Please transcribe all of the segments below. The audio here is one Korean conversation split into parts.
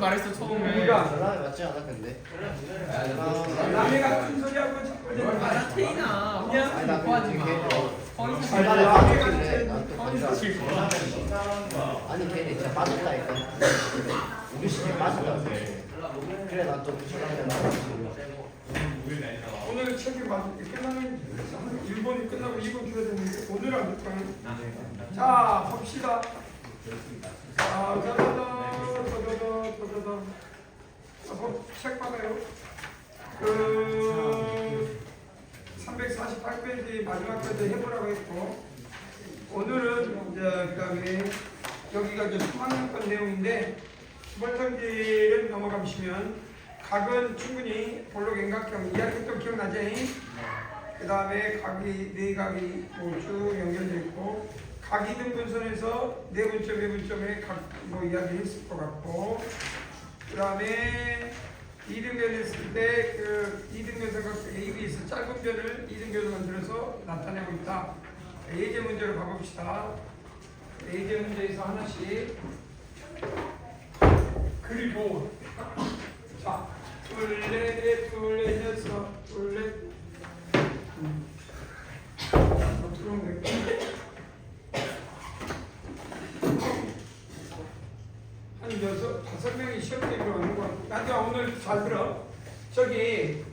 말했어 처음에. 전라에 맞지 않아 근데? 남의 같은 소리 하고 자꾸 아 테이나 아니 그냥 나 공부하지 마. 전라에 빠졌길래 난또 허니스틸 아니 걔네 진짜 빠졌다니까. 우리 시대 빠졌다고. 그래 난또 전라에 나왔지. 오늘 책이 끝나면 일본이 끝나고 2분 줘야 되는데 오늘 안 될까요? 자 봅시다. 자 책 받아요. 그 348페이지 마지막까지 해보라고 했고 오늘은 이제 그다음에 여기가 이제 3학년 건 내용인데 기본성질을 넘어가시면 각은 충분히 볼록행각형 이야기했던 기억나지? 그 다음에 각이 네 각이 쭉 연결되어 있고 각 이등분선에서 네 분점, 네 분점에 각 뭐 이야기했을 것 같고 그 다음에 이등변했을 때 그 이등변선각 A, B에서 짧은 변을 이등변으로 만들어서 나타내고 있다. 예제 문제로 가봅시다. 예제 문제에서 하나씩 그리고 자 둘레 둘레 여섯 둘레 들어오네. 한 여섯 다섯 명이 시험 대비로 오는 거 같아. 나 오늘 잘 들어. 저기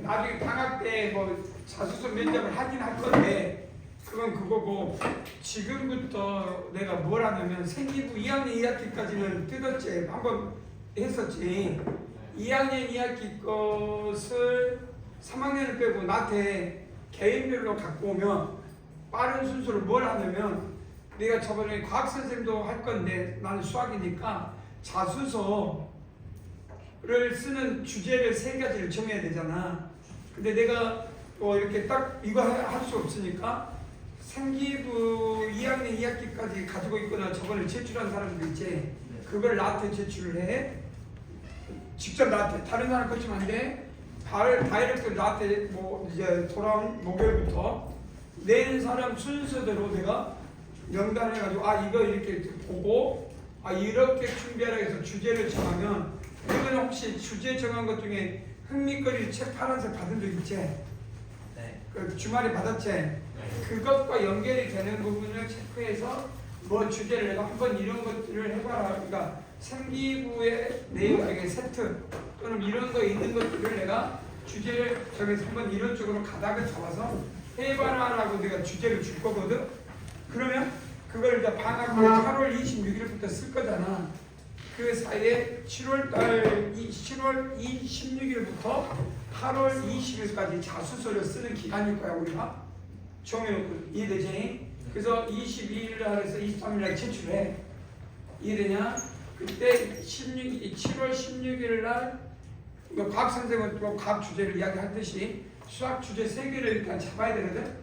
나중에 방학 때 뭐 자소서 면접을 하긴 할 건데 그건 그거고 지금부터 내가 뭘 하냐면 생기부 2학년 2학기까지는 뜯었지 한번 했었지. 2학년 2학기 것을 3학년을 빼고 나한테 개인별로 갖고 오면 빠른 순서를 뭘 하냐면 내가 저번에 과학선생님도 할 건데 나는 수학이니까 자소서를 쓰는 주제를 3가지를 정해야 되잖아. 근데 내가 이렇게 딱 이거 할 수 없으니까 생기부 2학년 2학기까지 가지고 있거나 저번에 제출한 사람도 있지. 그걸 나한테 제출을 해. 직접 나한테 다른 사람 거치면 안 돼. 다이렉트 나한테 뭐 이제 돌아온 목요일부터 내는 사람 순서대로 내가 명단해가지고 이거 이렇게 보고 이렇게 준비하라 해서 주제를 정하면 이거는 혹시 주제 정한 것 중에 흥미거리 책 파란색 받은 적 있지? 네. 그 주말에 받았지? 네. 그것과 연결이 되는 부분을 체크해서 뭐 주제를 내가 한번 이런 것들을 해봐라. 그러니까 생기부의 내용 중에 세트 또는 이런 거 있는 것들을 내가 주제를 정해서 한번 이런 쪽으로 가닥을 잡아서 해봐라라고 내가 주제를 줄 거거든. 그러면 그걸 이제 방학 8월 26일부터 쓸 거잖아. 그 사이에 7월 26일부터 8월 20일까지 자소서를 쓰는 기간일 거야 우리가 정해놓고. 이해되지? 그래서 22일 날에서 23일 날 제출해. 이해되냐? 그때 7월 16일 날 과학 선생은 또 과학 주제를 이야기하듯이 수학 주제 3개를 일단 잡아야 되거든.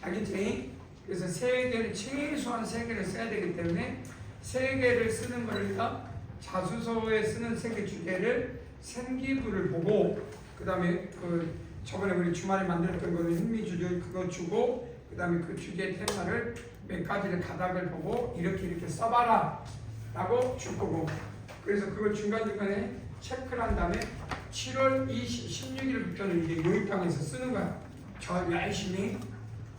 알겠지? 그래서 3개를 최소한 3개를 써야 되기 때문에 3개를 쓰는 거니까 자소서에 쓰는 3개 주제를 생기부를 보고 그 다음에 그 저번에 우리 주말에 만들었던 거는 흥미주제 그거 주고 그 다음에 그 주제 테마를 몇 가지를 가닥을 보고 이렇게 써봐라 라고 줄 거고 그래서 그걸 중간중간에 체크를 한 다음에 7월 16일부터는 이제 요입방에서 쓰는 거야. 저 열심히.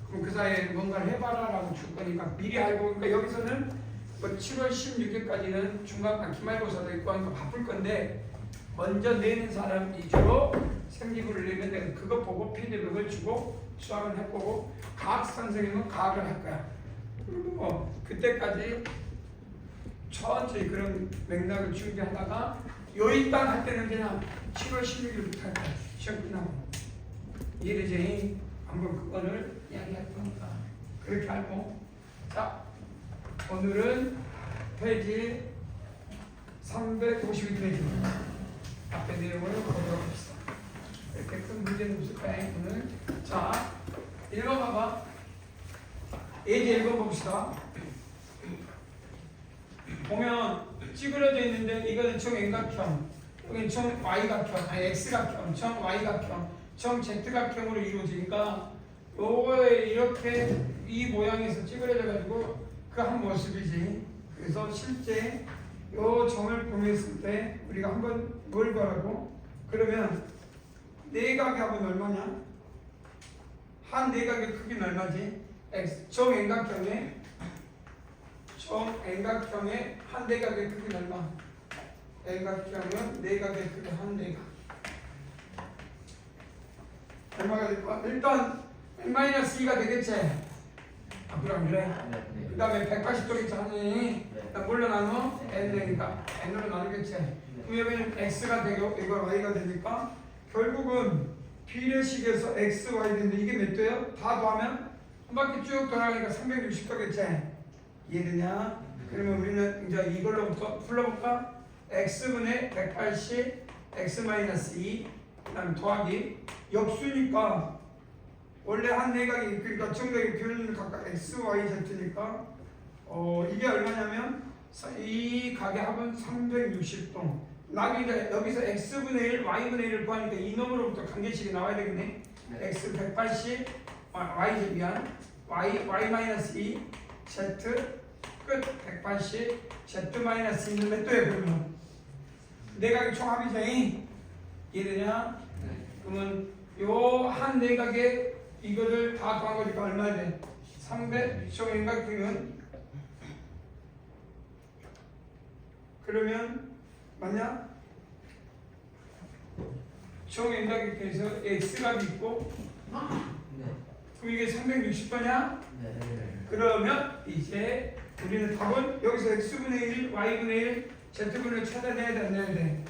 그럼 그 사이에 뭔가를 해봐라 라고 줄 거니까 미리 알고 그러니까 여기서는 뭐 7월 16일까지는 중간간 기말고사도 있고 하니까 바쁠 건데 먼저 내는 사람 위주로 생기부를 내면 내가 그거 보고 피드백을 주고 수학은 해보고 과학 선생님은 과학을 할 거야. 그리고 그때까지 천천히 그런 맥락을 준비하다가 요입방 할 때는 그냥 7월 16일부터 할 거야. 시험 끝나고. 이해되지? 한번 그거를 이야기할 거니까 그렇게 알고 자 오늘은 페이지 352페이지입니다. 앞에 내용을 보도록 합시다. 이렇게 큰 문제는 없을 거야 오늘. 자 읽어봐봐. 예제 읽어봅시다. 보면 찌그러져 있는데 이거는 정액각형, 여기는 정Y각형, X각형, 정Y각형, 정Z각형으로 이루어지니까 요거에 이렇게 이 모양에서 찌그러져 가지고 그 한 모습이지. 그래서 실제 요 점을 보냈을 때 우리가 한번 뭘 구하라고? 그러면 내각의 합은 얼마냐? 한 내각의 크기는 얼마지? x. 정행각형의 한 내각의 크기는 얼마? N각형은 내각의 크기 한 내각 얼마가 될까? 일단 n-2가 되겠지? 그럼 그래? 네. 그 다음에 180도겠지 하니 뭘로 나눠? n이니까 n으로 나누겠지? 그럼 여기는 x가 되고 이거 y가 되니까 결국은 비례식에서 x, y 되는데 이게 몇 도예요? 다 더하면 한 바퀴 쭉 돌아가니까 360도겠지? 이해되냐? 그러면 우리는 이제 이걸로부터 풀어볼까? x분의 180 x-2 그 다음에 더하기 역수니까 원래 한 내각이 그러니까 정각의 교는 각각 x, y, z니까 이게 얼마냐면 이 각의 합은 360도 나중에 이제 여기서 x분의 1, y분의 1을 구하니까 이 놈으로부터 관계식이 나와야 되겠네. x 180 y 미안 y-2 z 끝 180 z-2는 몇 도야 그러면 내각의 총합이지 이해되냐? 그러면 요 한 내각의 이거를 다 더한 거니까 얼마야 돼? 300 정행각형은 그러면 맞냐? 정행각형에서 x값이 있고 그럼 이게 360도냐? 그러면 이제 우리는 답은 여기서 x분의 1, y분의 1, z분의 1 찾아내야 돼, 안 내야 돼?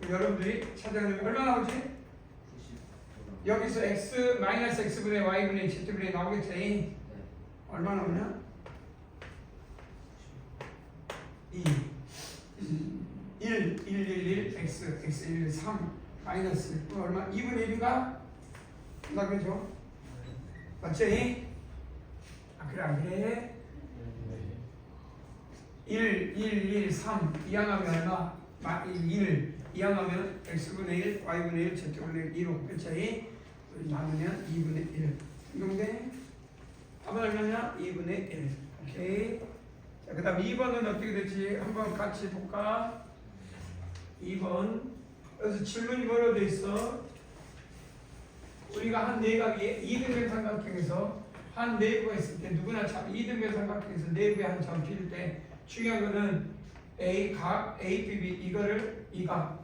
여러분들이 찾아내면 얼마 나오지? 여기서 x-x분의 y분의 z분의 나오겠지? 얼마 나오냐? 2 1 x 1 3 마이너스 그럼 얼마? 2분의 1인가? 나 그죠? 맞지? 그래 안 그래? 1 3 이항하면 얼마? 1 이항하면 x분의 1 y분의 1 z분의 1 2로 그치? 나누면 2분의 1 이건데 답은 얼마냐? 2분의 1 오케이 자, 그 다음 2번은 어떻게 되지? 한번 같이 볼까? 2번 여기서 질문이 뭐로 돼 있어? 우리가 한 내각이 2등변 삼각형에서 한 내부가 있을 때 누구나 참 2등변 삼각형에서 내부에 한 점 필 때 중요한 거는 각 APB 이거를 이 각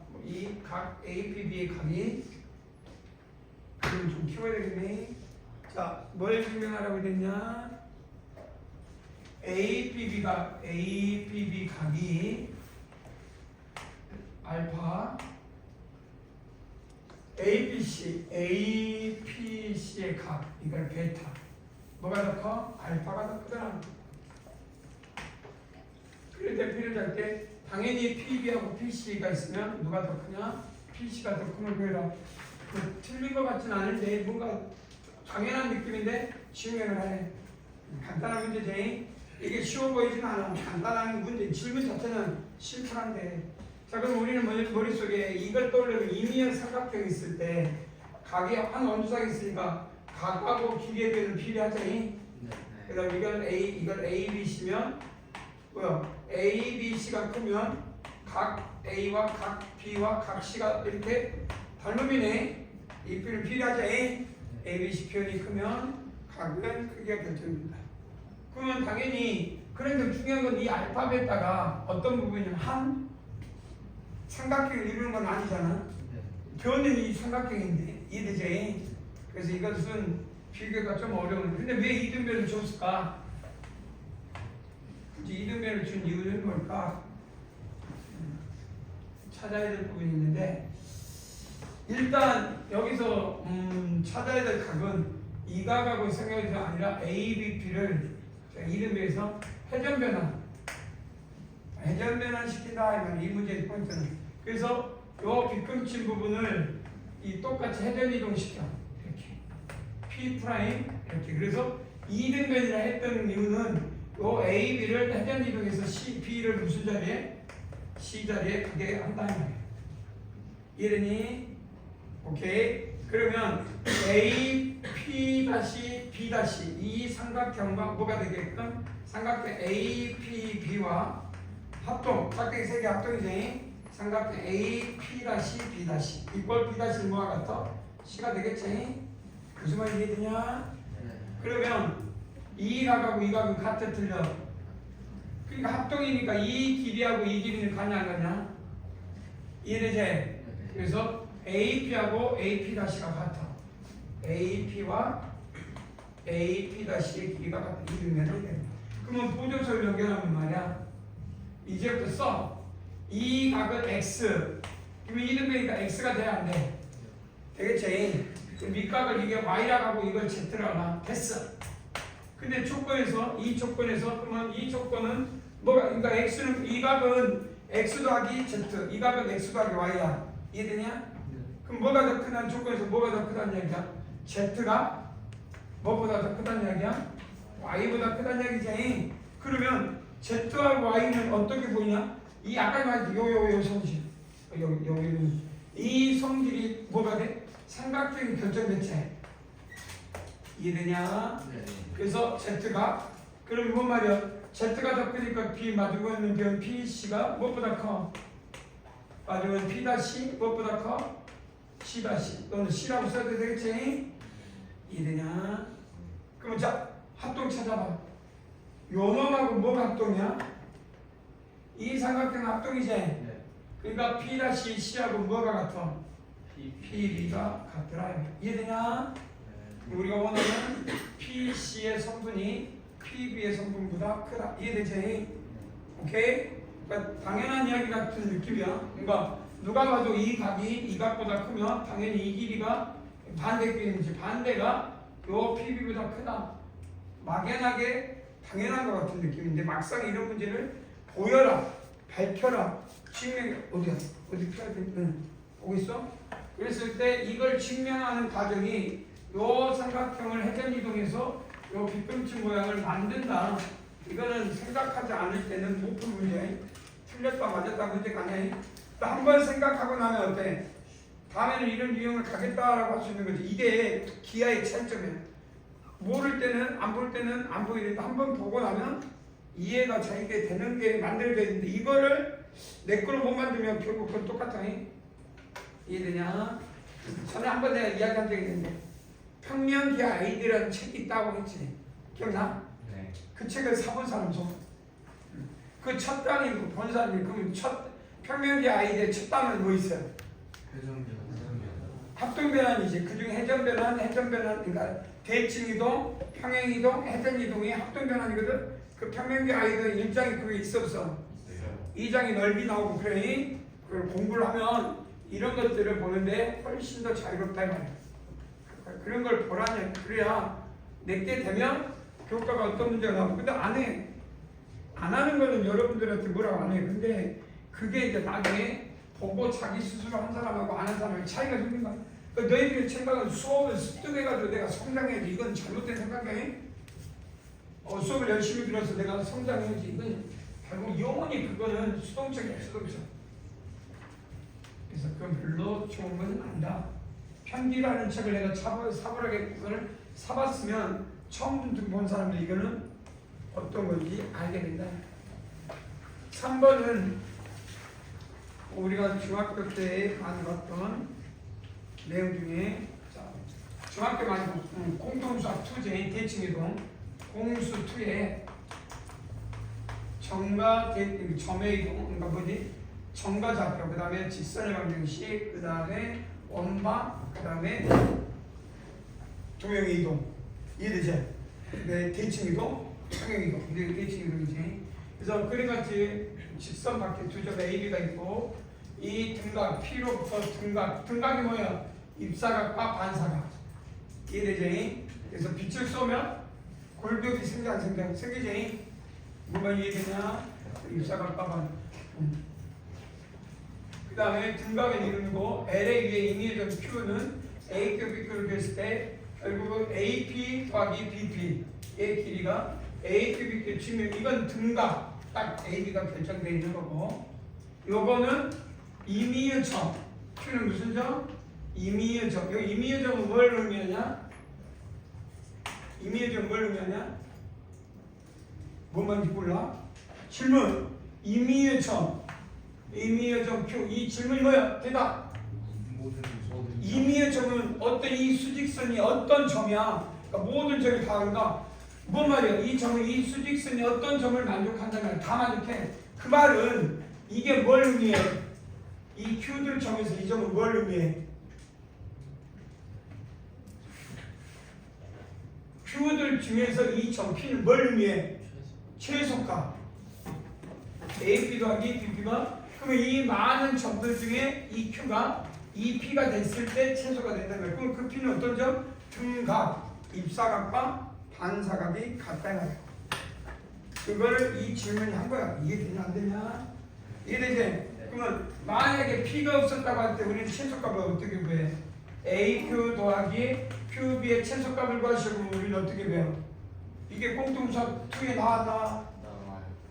APB의 각이 그럼 좀 키워야 되겠네. 자, 뭘 증명하라고 됐냐? APB 각이 알파 APC의 각 이걸 베타 뭐가 더 커? 알파가 더 크더라. 그럴 때 필요할 때 당연히 PB하고 PC가 있으면 누가 더 크냐? PC가 더 크면 그래라. 틀린 것 같진 않은데 뭔가 당연한 느낌인데 증명을 해. 간단한 문제지. 이게 쉬워 보이진 않아. 간단한 문제. 질문 자체는 심플한데. 자 그럼 우리는 머릿속에 이걸 떠올리면 이미연 삼각형이 있을 때 각이 한 원주각이 있으니까 각하고 기계들은 필요하잖니. 그다음 이걸 ABC면 뭐야? ABC가 크면 각 A와 각 B와 각 C가 이렇게 닮음이네. 이 표는 필요하지. ABC 표현이 크면 각은 크기가 결정됩니다. 그러면 당연히 그런데 중요한 건 이 알파 베타가 어떤 부분이냐면 한 삼각형을 이루는 건 아니잖아. 변은 이 삼각형인데 이해되지? 그래서 이것은 비교가 좀 어려운. 근데 왜 이등변을 줬을까? 굳이 이등변을 준 이유는 뭘까? 찾아야 될 부분이 있는데 일단 여기서 찾아야 될 각은 이 각하고 생각이 아니라 ABP를 이등변에서 회전변환 시킨다. 이 문제의 포인트는 그래서 요 빗금친 부분을 이 똑같이 회전이동 시켜 이렇게 P 프라임 이렇게. 그래서 이등변이라 했던 이유는 요 AB를 회전이동해서 B를 무슨 자리에? C 자리에 가게 한다 이 말이야. 이해되니? 오케이. 그러면 AP-B' 이 삼각형과 뭐가 되게끔 삼각형 APB와 합동 짝대기 3개 합동이지. 삼각형 A, P 다시 B 다시 이꼴 B 다시 뭐가 같아? C가 되겠지. 무슨 말인지 이해되냐? 그러면 이 각하고 이 각은 같아 틀려. 그러니까 합동이니까 이 길이하고 이 길이는 가냐 안 가냐? 이해되지? 그래서 AP하고 AP 다시가 같아. AP와 AP 다시의 길이가 같아. 이러면 돼. 그러면 보조선을 연결하면 말이야. 이제부터 써. 이 각은 X. 그러면 이등변이니까 X가 돼야 안 돼? 되겠지? 밑각을 이게 Y라고 하고 이걸 Z라고 하나? 됐어. 근데 조건에서 이 조건에서 그러면 이 조건은 뭐가 그러니까 X는 이 각은 X 더하기 Z 이 각은 X 더하기 Y야. 이해되냐? 그럼 뭐가 더 크다는 조건에서 뭐가 더 크다는 얘기야? Z가 뭐보다 더 크다는 얘기야? Y보다 크다는 얘기지. 그러면 Z와 Y는 어떻게 보이냐? 이 아까 말했지 요 성질 여기는 이 성질이 뭐가 돼? 삼각형이 결정됐지. 이해되냐? 네. 그래서 Z가 그럼 뭔 말이야? Z가 더 크니까 B 마주고 있는 변 PC가 무엇보다 커? 마주고 P 다시 무엇보다 커? C 다시 너는 C라고 써도 되겠지? 이해되냐? 그럼 자 합동 찾아봐. 요 놈하고 뭐가 합동이야? 이 삼각형 합동이지? 네. 그러니까 P 다시 C하고 뭐가 같아? PB가 같더라. 이해되냐? 우리가 원하는 PC의 성분이 PB의 성분보다 크다. 이해되지? 오케이? 그러니까 당연한 이야기 같은 느낌이야. 그러니까 누가 봐도 이 각이 이 각보다 크면 당연히 이 길이가 반대끼리인지 반대가 요 PB보다 크다. 막연하게 당연한 것 같은 느낌인데 막상 이런 문제를 보여라, 밝혀라, 증명 어디야? 어디 펴야 돼? 응. 보고 있어? 그랬을 때 이걸 증명하는 과정이 요 삼각형을 회전이동해서 요 빗금치 모양을 만든다. 이거는 생각하지 않을 때는 못 푼 문제. 틀렸다 맞았다 문제가 아니야. 한번 생각하고 나면 어때? 다음에는 이런 유형을 가겠다라고 할 수 있는 거지. 이게 기하의 차이점이야. 모를 때는 안 볼 때는 안 보이는데 한번 보고 나면 이해가 자기게 되는 게 만들어져 있는데 이거를 내 거로 못 만들면 결국 그건 똑같아. 이해되냐? 전에 한번 내가 이야기한 적이 있는데 평면기하 아이디라는 책이 있다고 했지. 기억나? 네. 그 책을 사본 사람 손. 그 첫 단이 본 사람이 그럼 첫 평면기하 아이디의 첫 단은 뭐 있어요? 합동변환이지. 그중에 회전변환, 그러니까 대칭이동, 평행이동, 회전이동이 합동변환이거든. 그 평면기하 아이디의 1장이 그게 있었어. 2장이 넓이 나오고 그러니 그걸 공부를 하면 이런 것들을 보는데 훨씬 더 자유롭다 이 말이야. 그런 걸 보라냐. 그래야 내게 되면 교과가 어떤 문제가 나오고 근데 안 해. 안 하는 거는 여러분들한테 뭐라고 안 해. 근데 그게 이제 나중에 보고 자기 스스로 한 사람하고 안 한 사람의 차이가 생긴 거야. 그러니까 너희들의 생각은 수업을 습득해가지고 내가 성장해야지. 이건 잘못된 생각이야. 수업을 열심히 들어서 내가 성장해야지. 이건 결국 영원히 그거는 수동적이야. 수동적. 그래서 그건 별로 좋은 건 아니다. 편기라는 책을 내가 사보라게 그걸 사봤으면 처음부터 본 사람들이 이거는 어떤 건지 알게 된다. 3번은 우리가 중학교 때 많이 봤던 내용 중에 자, 중학교 많이 봤던 공통수학 2제 대칭이동 공수 2에 정과 점의 이동 그러니까 뭐지? 정과 좌표 그 다음에 직선의 방정식 그 다음에 원방 그 다음에 도형의 이동 이해되지? 네, 대칭 이동 평행 이동 이게 대칭 이동이지. 그래서 그림같이 직선 밖에 두 점에 AB가 있고 이 등각 P로부터 등각이 뭐야? 입사각과 반사각 이해되지? 그래서 빛을 쏘면 골격이 생기지? 뭐가 이해되냐? 입사각과 반 그 다음에 등각의 이름이고 LA 위에 임의의 점 Q는 A표 B표를 했을 때 결국 AP 더하기 BP의 길이가 AP BP의 치면 이건 등각 딱 AB가 결정되어 있는 거고 요거는 임의의 점 Q는 무슨 점? 임의의 점. 여기 임의의 점은 뭘 의미하냐? 임의의 점 뭘 의미하냐? 뭔 말인지 몰라? 질문 임의유점 Q. 이 질문이 뭐야? 대답. 임의유점은 어떤 이 수직선이 어떤 점이야? 그러니까 모든 점이 다 그런가? 뭔 말이야? 이 점은 이 수직선이 어떤 점을 만족한다면 다 만족해. 그 말은 이게 뭘 의미해? 이 Q들 점에서 이 점은 뭘 의미해? Q들 중에서 이 점 P는 뭘 의미해? 최소값. A, P 더하기 B, P가 그러면 이 많은 점들 중에 이 Q가 이 P가 됐을 때 최소가 된다는 거예요. 그럼 그 P는 어떤 점? 등각, 입사각과 반사각이 같다 말이야. 그거를 이 질문이 한 거야. 이해되냐 안 되냐? 이해되지? 그러면 만약에 P가 없었다고 할 때 우리는 최소값을 어떻게 구해? AQ 더하기 QB의 최소값을 구하시고 우리는 어떻게 배워? 이게 공통수학 2에 나와?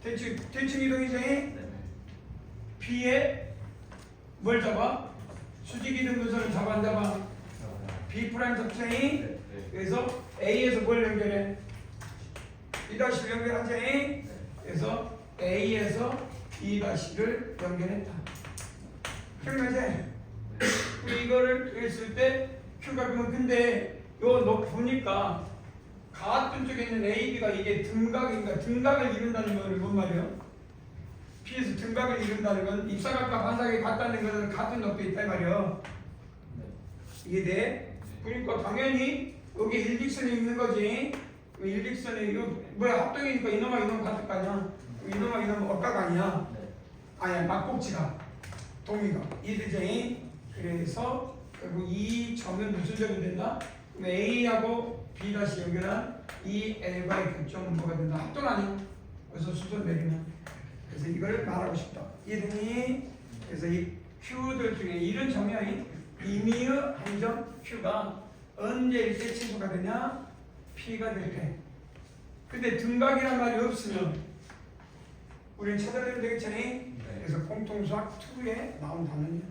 대칭 이동이지? B에 뭘 잡아? 수직 이동 분선을 잡아 안 잡아? B 프라임 접선이 그래서 A에서 뭘 연결해? B''를 연결하지? 그래서 A에서 B''를 연결했다. 기억나지? 우리 이거를 했을 때 Q가 그러면 근데 요 너 보니까 같은 쪽에 있는 AB가 이게 등각인가? 등각을 이룬다는 건 뭔 말이에요? P에서 등각을 이룬다는 건 입사각과 반사각이 같다는 것은 같은 높이에 있다 말이에요. 이해돼? 그러니까 당연히 여기 일직선이 있는 거지. 일직선이 이거 뭐야 합동이니까 이놈과 이놈 같을 거 아니야? 이놈과 이놈은 억각 아니야? 아니야 막복지가 동의가 이해되지? 그래서 결국 이 점은 무슨 점이 된다? 그럼 A하고 B 다시 연결한 이 L과의 교점은 뭐가 된다? 합동 아니야? 그래서 수선 내리면 그래서 이걸 말하고 싶다. 이해되니? 그래서 이 Q들 중에 이런 점이야. 임의의 한 점 Q가 언제일 때 최소가 되냐? P가 될 때. 근데 등각이란 말이 없으면 우리는 찾아내면 되겠지? 그래서 공통수학 2에 나온 단어냐?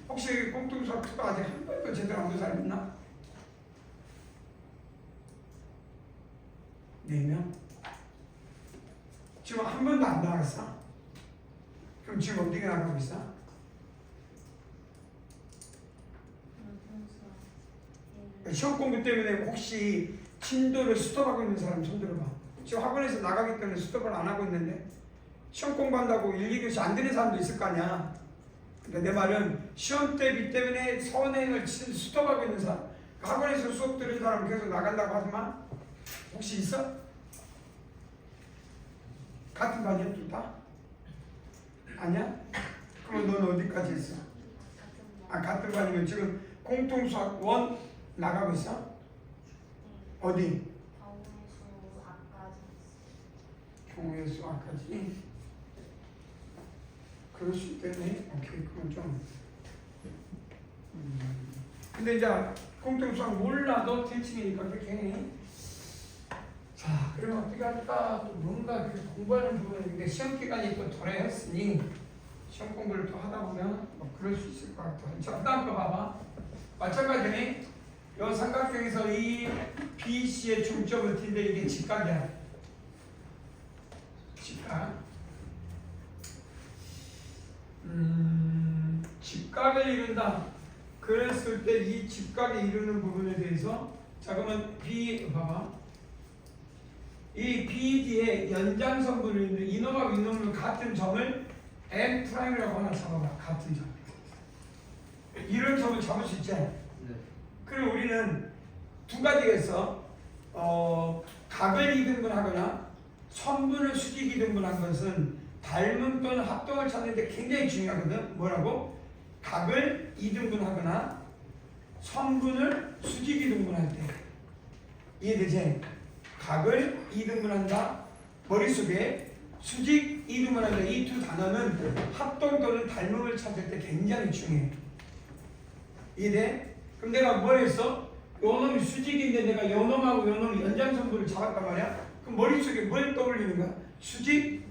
혹시 공통수학 2가 아직 한 번도 제대로 안 본 사람 있나? 4명? 지금 한 번도 안 나갔어? 그럼 지금 어떻게 나가고 있어? 시험 공부 때문에 혹시 진도를 스톱하고 있는 사람 손 들어봐. 지금 학원에서 나가기 때문에 스톱을 안 하고 있는데 시험 공부한다고 1, 2교시 안 되는 사람도 있을 거 아니야. 그러니까 내 말은 시험 대비 때문에 선행을 스톱하고 있는 사람, 학원에서 수업 들은 사람 계속 나간다고 하지만 혹시 있어? 같은 반이야 둘 다? 아니야? 그럼 넌 어디까지 있어? 같은 반이면 지금 공통수학 1 나가고 있어? 어디? 경우의 수학까지. 그럴 수 있겠네. 오케이, 그건 좀. 근데 이제 공통수학 몰라도 대칭이니까 그렇게 해. 자, 그러면 어떻게 할까? 또 뭔가 공부하는 부분인데 시험 기간이 또 도래했으니 시험 공부를 또 하다 보면 뭐 그럴 수 있을 것 같아. 자, 다음 거 봐봐. 마찬가지니 이 삼각형에서 이 BC의 중점을 띈데 이게 직각이야. 직각. 직각을 이룬다. 그랬을 때 이 직각이 이루는 부분에 대해서 자 그러면 B 봐봐. 이 BD의 연장선분을 있는 이놈하고 이놈을 같은 점을 M'이라고 하나 잡아봐. 같은 점. 이런 점을 잡을 수 있지? 네. 그리고 우리는 두 가지가 있어. 각을 이등분하거나 선분을 수직 이등분한 것은 닮음 또는 합동을 찾는데 굉장히 중요하거든. 뭐라고? 각을 이등분하거나 선분을 수직 이등분할 때. 이해되지? 각을 이등분한다. 머릿속에 수직 이등분한다. 이 두 단어는 합동 또는 닮음을 찾을 때 굉장히 중요해. 이해돼? 그럼 내가 뭘 했어? 요 놈이 수직인데 내가 요 놈하고 요 놈이 연장선분을 잡았단 말이야? 그럼 머릿속에 뭘 떠올리는 거야? 수직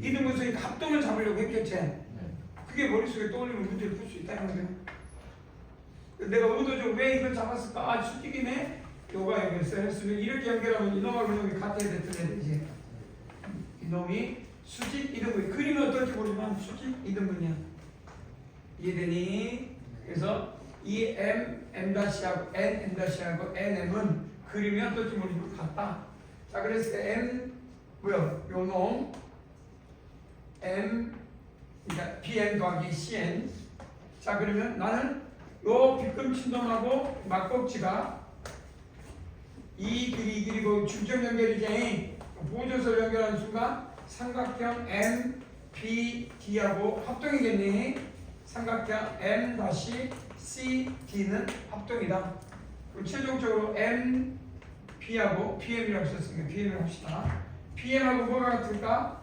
이등분선이니까 합동을 잡으려고 했겠지? 그게 머릿속에 떠올리면 문제를 풀 수 있다는 거야. 내가 의도적으로 왜 이걸 잡았을까? 수직이네? 요가 여기서 했으면 이렇게 연결하면 이놈하고 이놈이 같아야 됐어야 되지. 이놈이 수직 이등분. 그림은 어떨지 모르지만 수직 이등분이야. 이해되니? 그래서 이 m-하고 n-하고 nm은 그림이 어떨지 모르지만 같다. 자, 그래서 m 뭐야? 요 놈 m 그러니까 bn 더하기 cn. 자, 그러면 나는 요 빗금친 놈하고 막꼭지가 이 길이고 중점 연결이지. 보조설 연결하는 순간 삼각형 MBD하고 합동이겠니? 삼각형 M-CD는 합동이다. 그리고 최종적으로 MB하고 BM이라고 썼으니까 BM을 합시다. BM하고 뭐가 같을까?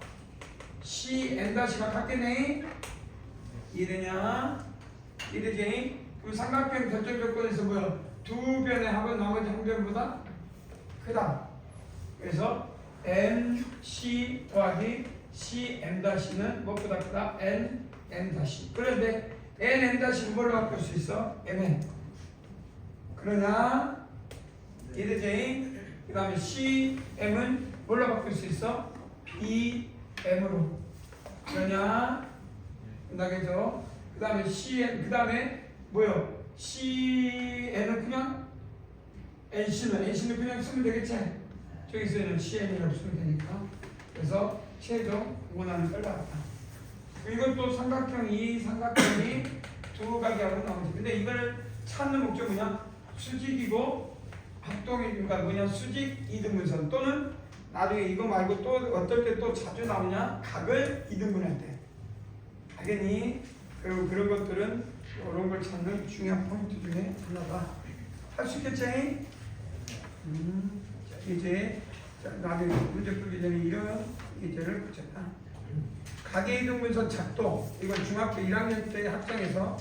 CN-가 같겠네? 이해되냐? 이해되지? 그 삼각형 결정 조건에서 뭐야? 두 변의 합은 나머지 한 변보다 크다. 그래서 MC 더하기 CM-는 무엇보다 크다? NM-. 그런데 NM-는 뭘로 바꿀 수 있어? MN. 그러냐? 이해되지? 그 다음에 CM은 뭘로 바꿀 수 있어? BM으로. 그러냐? 끝나겠죠? 그 다음에 CM, 그 다음에 뭐요? CN은 그냥 NC는 그냥 쓰면 되겠지? 저기서는 CN이라고 쓰면 되니까. 그래서 최종 원하는 걸 나왔다. 이것도 삼각형이 두 가지하고 나오지. 근데 이걸 찾는 목적은 뭐냐? 수직이고 합동이니까 뭐냐? 수직 이등분선 또는 나중에 이거 말고 또 어떨 때 또 자주 나오냐? 각을 이등분할 때. 알겠니? 그리고 그런 것들은 이런 걸 찾는 중요한 포인트 중에 하나다. 할 수 있겠지? 자, 이제 나중에 문제 풀기 전에 이런 예제를 붙였다. 각의 이등분선 작도. 이건 중학교 1학년 때 학장에서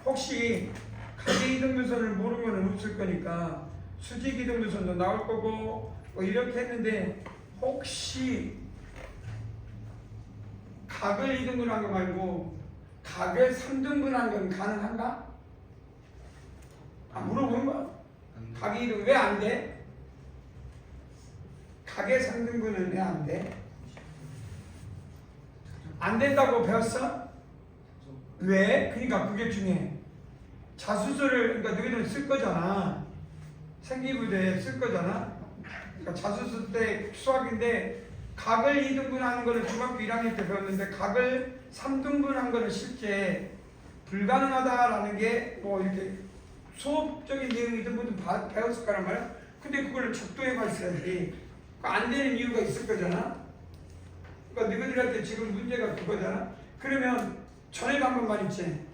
혹시 각의 이등분선을 모르면 없을 거니까 수직 이등분선도 나올 거고 뭐 이렇게 했는데 혹시 각을 2등분한 거 말고 각을 3등분한 건 가능한가? 물어본 거야. 각이 2등 왜 안 돼? 각의 3등분은 왜 안 돼? 안 된다고 배웠어? 왜? 그러니까 그게 중요해. 자수서를 그러니까 너희들 쓸 거잖아. 생기부대에 쓸 거잖아. 그러니까 자수서 때 수학인데 각을 2등분하는 거를 중학교 1학년 때 배웠는데 각을 3등분한 거는 실제 불가능하다라는 게 뭐 이렇게 수업적인 내용이든 뭐든 배웠을 거란 말이야. 근데 그걸 작도해 봤어야지. 안 되는 이유가 있을 거잖아. 그러니까 너희들한테 지금 문제가 그거잖아. 그러면 전에도 한 번 말했지.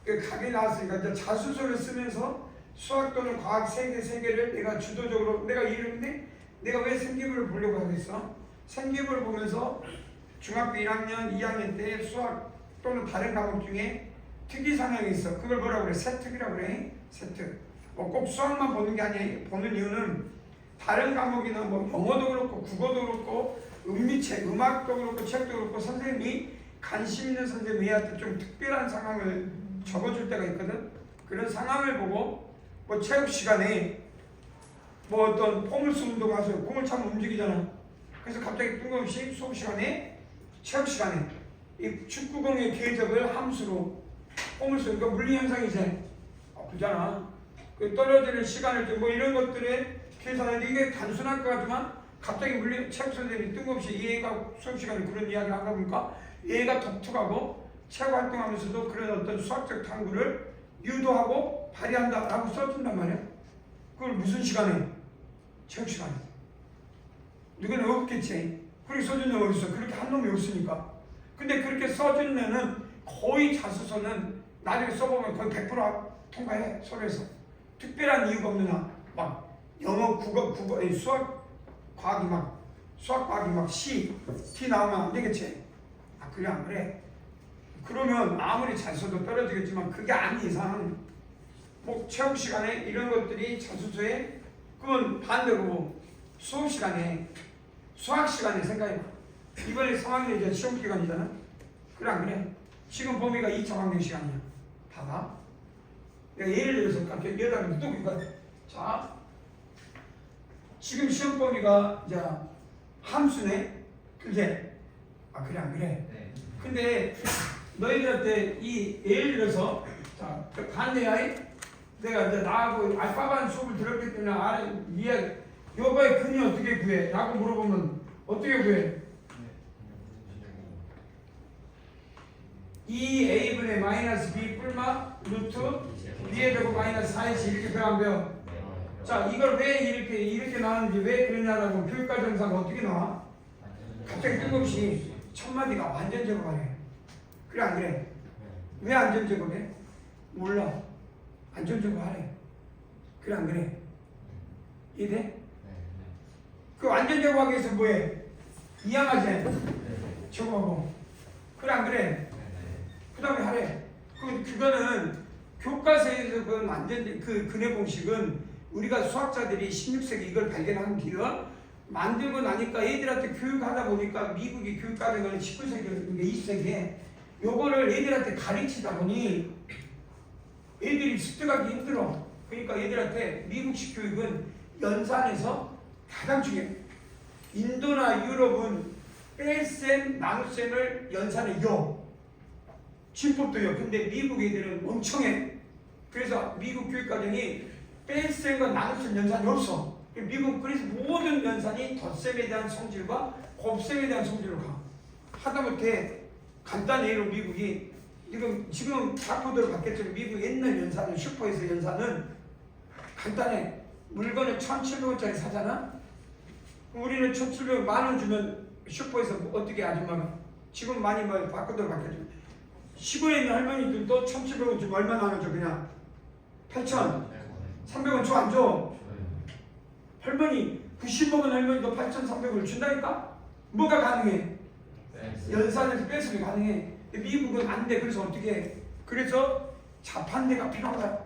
그 각이 나왔으니까 이제 자수서를 쓰면서 수학 또는 과학 세계를 내가 주도적으로 내가 이르는데 내가 왜 생기부를 보려고 하겠어? 생기부를 보면서 중학교 1학년, 2학년 때 수학 또는 다른 과목 중에 특이 상황이 있어. 그걸 뭐라고 그래? 세특이라고 그래. 세특. 뭐 꼭 수학만 보는 게 아니야. 보는 이유는 다른 과목이나 뭐 영어도 그렇고 국어도 그렇고 음미책, 음악도 그렇고 책도 그렇고 선생님이 관심 있는 선생님한테 좀 특별한 상황을 적어줄 때가 있거든. 그런 상황을 보고 뭐 체육 시간에 뭐 어떤 포물수 운동 가서 공을 차면 움직이잖아. 그래서 갑자기 뜬금없이 수업 시간에 체육 시간에 이 축구공의 궤적을 함수로 포물수 그러니까 물리 현상이지. 그잖아. 그 떨어지는 시간을 뭐 이런 것들에 계산하는데 이게 단순할 것 같지만 갑자기 물리 체육 선생님이 뜬금없이 얘가 수업 시간에 그런 이야기를 하다 보니까 얘가 독특하고 체육 활동하면서도 그런 어떤 수학적 탐구를 유도하고 발휘한다라고 써준단 말이야. 그걸 무슨 시간에? 체육 시간에. 누구는 없겠지. 그렇게 써준 놈이 어딨어? 그렇게 한 놈이 없으니까. 근데 그렇게 써주면은 거의 자수서는 나중에 써보면 거의 100% 통과해. 서류에서. 특별한 이유가 없는 한. 막 영어, 국어, 수학, 과학이 막 수학, 과학이 막 C, T 나오면 안 되겠지. 아 그래 안 그래? 그러면 아무리 잘 써도 떨어지겠지만 그게 아닌 이상 뭐 체육 시간에 이런 것들이 자수서에 그건 반대로 수업 시간에 수학 시간에 생각해봐. 이번에 3학년 이제 시험 기간이잖아. 그래 안 그래? 지금 범위가 2차학년 시간이야. 봐봐. 내가 예를 들어서 갑자기 여담이 또 이거. 자, 지금 시험 범위가 이제 함수네. 그게 아 그래 안 그래? 네. 근데 너희들한테 이 예를 들어서 자 간대야. 내가 이제 나하고 알파반 수업을 들었기 때문에 아래 위에 요거의 근이 어떻게 구해? 라고 물어보면 어떻게 구해? 2a분의 마이너스 b 뿔마 루트 b에 되고 마이너스 4이지 이렇게 배워 안 배워? 자 이걸 왜 이렇게 나왔는지 왜 그러냐라고 교육과 정사가 어떻게 나와? 갑자기 뜬금없이 첫 마디가 완전 제곱하네. 그래 안 그래? 왜 완전 제곱해? 몰라. 완전 제곱하래. 그래 안 그래? 이해돼? 그 완전 제곱하기 위해서 뭐해? 이항하지? 제곱하고. 그래 안 그래? 그 다음에 하래. 그거는 교과서에서 그 완전 그 근해 공식은 우리가 수학자들이 16세기 이걸 발견한 뒤에 만들고 나니까 애들한테 교육하다 보니까 미국이 교육하는 거는 19세기, 20세기에 요거를 애들한테 가르치다 보니 애들이 습득하기 힘들어. 그러니까 애들한테 미국식 교육은 연산에서 가장 중요해. 인도나 유럽은 뺄셈, 나눗셈을 연산에 요. 진법도요. 근데 미국 애들은 멍청해. 그래서 미국 교육과정이 뺄셈과 나눗셈 연산이 없어. 미국 그래서 모든 연산이 덧셈에 대한 성질과 곱셈에 대한 성질로 가. 하다못해 간단한 예로 미국이 지금 바코드로 바뀌었지만 미국 옛날 연산은 슈퍼에서 연산은 간단해. 물건을 1,700원짜리 사잖아. 우리는 1,700원 10,000원 주면 슈퍼에서 어떻게 아줌마가 지금 많이 뭐 바코드로 바뀌었지만 시골에 있는 할머니들도 1,700원 주면 얼마 나눠줘 그냥 8,300원 줘 안 줘? 할머니 90먹은 할머니도 8,300원을 준다니까? 뭐가 가능해? 연산에서 뺏으면 가능해. 미국은 안 돼. 그래서 어떻게 해? 그래서 자판대가 필요한 거야.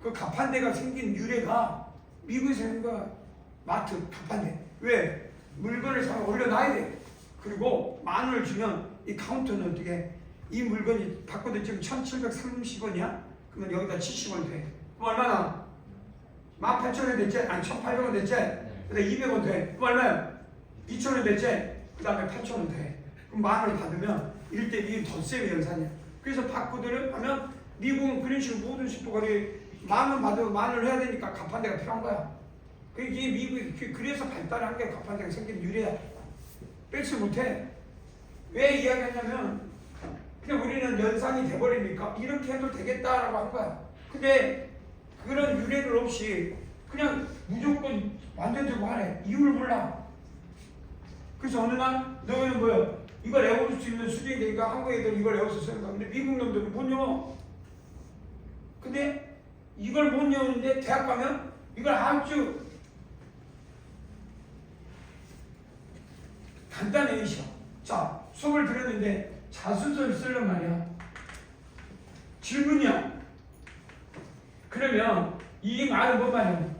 그 가판대가 생긴 유래가 미국에서 생긴 거야. 마트 가판대. 왜? 물건을 사면 올려놔야 돼. 그리고 10,000원을 주면 이 카운터는 어떻게 해? 이 물건이 바꿔도 지금 1,730원이야? 그러면 여기다 70원 돼. 그럼 얼마나? 18,000원 됐지? 아니 1,800원 됐지? 그다음에 200원 돼. 그럼 얼마야? 2,000원 됐지? 그 다음에 8,000원 돼. 그럼 10,000원 받으면 1대2 덧셈의 연산이야. 그래서 바코드를 하면 미국은 그런 식으로 모든 슈퍼거리 10,000원 받으면 10,000원을 해야 되니까 가판대가 필요한 거야. 이게 미국이 그래서 발달한 게 가판대가 생긴 유래야. 뺄지 못해. 왜 이야기하냐면 그냥 우리는 연산이 돼버리니까 이렇게 해도 되겠다라고 한 거야. 근데 그런 유래를 없이 그냥 무조건 완전적으로 하래. 이유를 몰라. 그래서 어느 날 너희는 뭐야? 이걸 외울 수 있는 수준이 되니까 한국 애들 이걸 외워서 쓰는 거야. 근데 미국 놈들은 못 외워. 근데 이걸 못 외우는데 대학 가면 이걸 아주 간단히 시험. 자, 수업을 들었는데 자수서를 쓰란 말이야. 질문이야. 그러면 이 말은 뭔 말이야?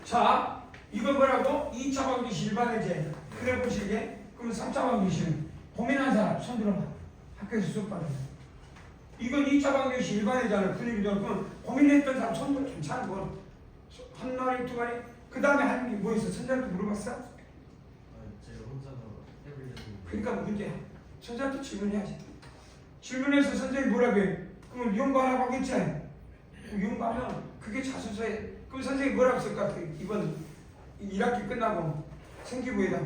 자, 이거 뭐라고? 2차 방정식 일반회제. 그래 보시게. 그럼 3차 방정식은 고민한 사람 손 들어봐. 학교에서 수업 받은 사람. 이건 2차 방정식 일반회제잖아. 분위기잖아. 그럼 고민했던 사람 손 들어. 괜찮아. 뭐 한 마리 두 마리. 그 다음에 하는 게 뭐 있어? 선생님한테 물어봤어? 제가 혼자서 해보려고. 그러니까 문제야. 선생님한테 질문해야지. 질문해서 선생님이 뭐라고 해? 그럼 연구하라고 하겠지? 연구하면 그게 자소서에. 그럼 선생님이 뭐라고 쓸 것 같아? 이번 1학기 끝나고 생기부에다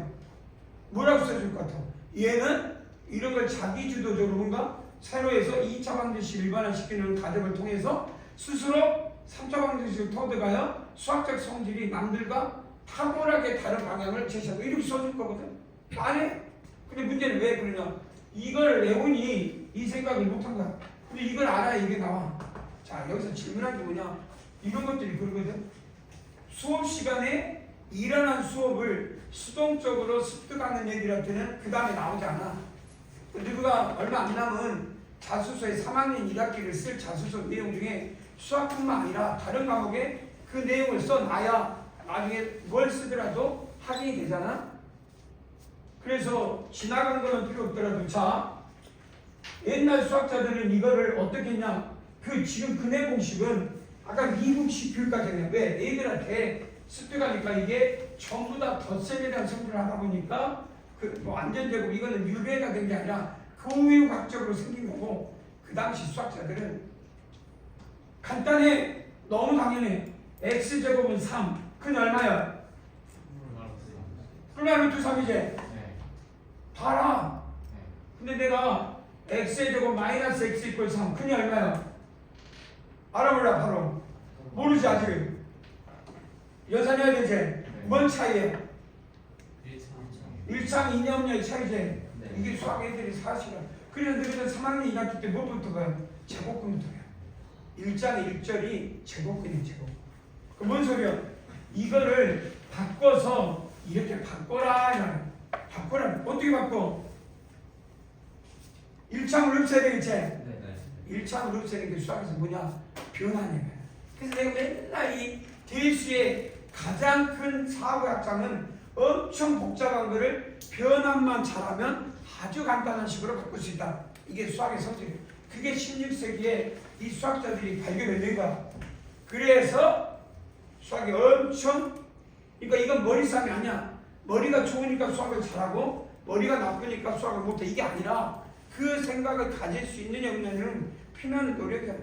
뭐라고 써줄 것 같아? 얘는 이런 걸 자기주도적으로 뭔가 새로 해서 2차 방정식 일반화시키는 과정을 통해서 스스로 3차 방정식을 터득하여 수학적 성질이 남들과 탁월하게 다른 방향을 제시하고 이렇게 써줄 거거든. 안 해. 근데 문제는 왜 그러냐? 이걸 외우니 이 생각을 못한 거야. 근데 이걸 알아야 이게 나와. 자, 여기서 질문한 게 뭐냐? 이런 것들이 그러거든. 수업 시간에 일어난 수업을 수동적으로 습득하는 애들한테는 그 다음에 나오지 않아. 누가 얼마 안 남은 자소서에 3학년 1학기를 쓸 자소서 내용 중에 수학뿐만 아니라 다른 과목에 그 내용을 써놔야 나중에 뭘 쓰더라도 확인이 되잖아. 그래서 지나간 거는 필요 없더라도 자, 옛날 수학자들은 이거를 어떻게 했냐? 그 지금 근해 공식은 아까 미국식 교육과정이야. 왜? 애들한테 습득하니까 이게 전부 다 덧셈에 대한 성질을 하다 보니까 뭐 안전제곱 이거는 유배가 된 게 아니라 교육학적으로 생긴 거고 그 당시 수학자들은 간단해. 너무 당연해. x제곱은 3. 그건 얼마야? 플러스 루트 3이지? 네. 봐라. 근데 내가 x의 제곱 마이너스 x 이퀄 3. 그니 얼마야? 알아 몰라 바로. 모르지 아직. 연산해야 되지? 뭔 차이야? 1창 2년의 차이지? 이게 수학 애들이 사실은. 그래서 너희들 3학년 2학기 때 뭐부터 가요? 제곱근부터 가요. 1장 1절이 제곱근이에요 제곱. 그 뭔 소리야? 이거를 바꿔서 이렇게 바꿔라 이거야. 바꿔라. 어떻게 바꿔? 1창을 없애야 되겠지? 네. 1창을 없애는 게 수학에서 뭐냐? 변화냐면. 그래서 내가 맨날 이 대수의 가장 큰 사고약장은 엄청 복잡한 거를 변환만 잘하면 아주 간단한 식으로 바꿀 수 있다. 이게 수학의 성질이에요. 그게 16세기에 이 수학자들이 발견해낸 거야. 그래서 수학이 엄청, 그러니까 이건 머리 싸움이 아니야. 머리가 좋으니까 수학을 잘하고 머리가 나쁘니까 수학을 못해. 이게 아니라 그 생각을 가질 수 있느냐 없느냐는 피나는 노력이야.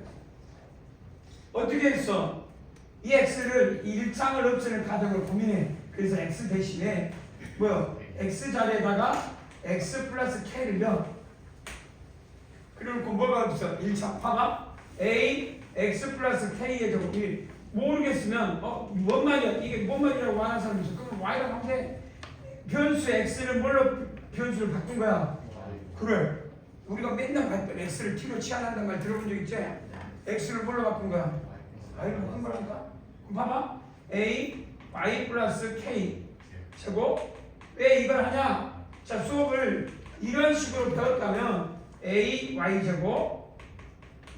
어떻게 했어? 이 x를 1창을 없애는 가정을 고민해. 그래서 x 대신에 뭐요? x 자리에다가 x 플러스 k를 넣어. 그리고 뭐가 없어? 1창 봐봐. a x 플러스 k의 제곱이 모르겠으면 뭔 말이야? 이게 뭔 말이라고 하는 사람이 있어. 그럼 y라고 하면 돼. 변수 x를 뭘로 변수를 바꾼 거야? 그래. 우리가 맨날 봤던 x를 t로 치환한다는 말 들어본 적 있지? x를 뭘로 바꾼 거야? y로 바꾼 거라니까? 그럼 봐봐. a y 플러스 k 제곱. 왜 이걸 하냐? 자, 수업을 이런 식으로 배웠다면 a y 제곱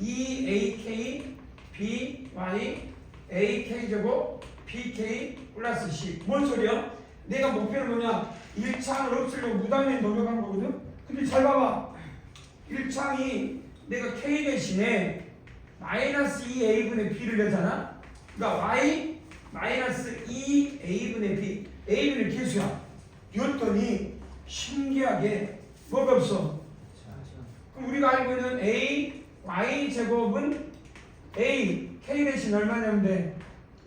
2ak b y ak 제곱 bk 플러스 c. 뭔 소리야? 내가 목표는 뭐냐? 1창을 없애려고 무단히 노력한 거거든? 근데 잘 봐봐. 1창이 내가 k 대신에 마이너스 2a분의 b를 내잖아? 그러니까 y 마이너스 2a분의 b. a분의 개수야. 이었더니 신기하게 뭐가 없어? 그럼 우리가 알고 있는 a y 제곱은 a k 대신 얼마냐면 돼?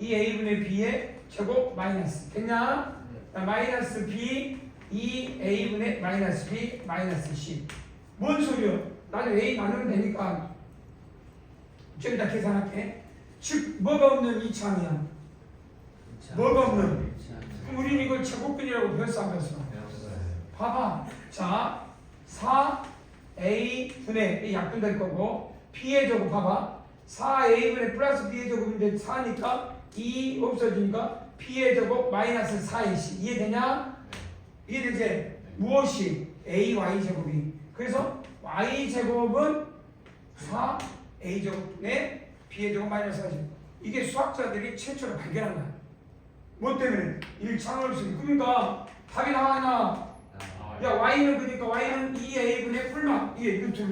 2a분의 b의 제곱 마이너스 됐냐? 마이너스 b 2a분의 마이너스 b 마이너스 c. 뭔 소리야? 나는 a 나누면 되니까 좀 이따 계산할게. 즉 뭐가 없는 이 창이야? 뭐가 없는? 그럼 우리는 이걸 제곱근이라고 배웠어 안 배웠어? 봐봐. 자 4a분의 약분 될 거고 b의 제곱 봐봐. 4a분의 플러스 b의 제곱인데 4니까 2 없어지니까 b의 제곱 마이너스 4ac. 이해되냐? 이해되지? 무엇이? a y 제곱이. 그래서 y 제곱은 4a 제곱분의 b의 제곱 마이너스 4c. 이게 수학자들이 최초로 발견한 거야. 뭐 때문에? 1창을 없으니까. 그러니까 답이 나와나? 야 y는 그러니까 y는 2a분의 뿔마 이게 루트.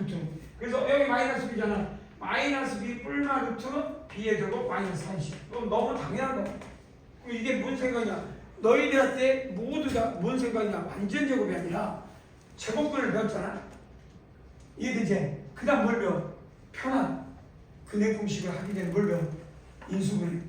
그래서 여기 마이너스 b잖아. 마이너스 b 뿔마 루트 b의 제곱 마이너스 4c. 그럼 너무 당연한 거야. 그럼 이게 뭔 생각이냐? 너희들한테 모두 다 뭔 생각이냐? 완전 제곱이 아니라 제곱근을 배웠잖아. 이해되지? 그 다음 뭘 배워? 편한 근의 공식을 하게 되는 뭘 배워? 인수분해.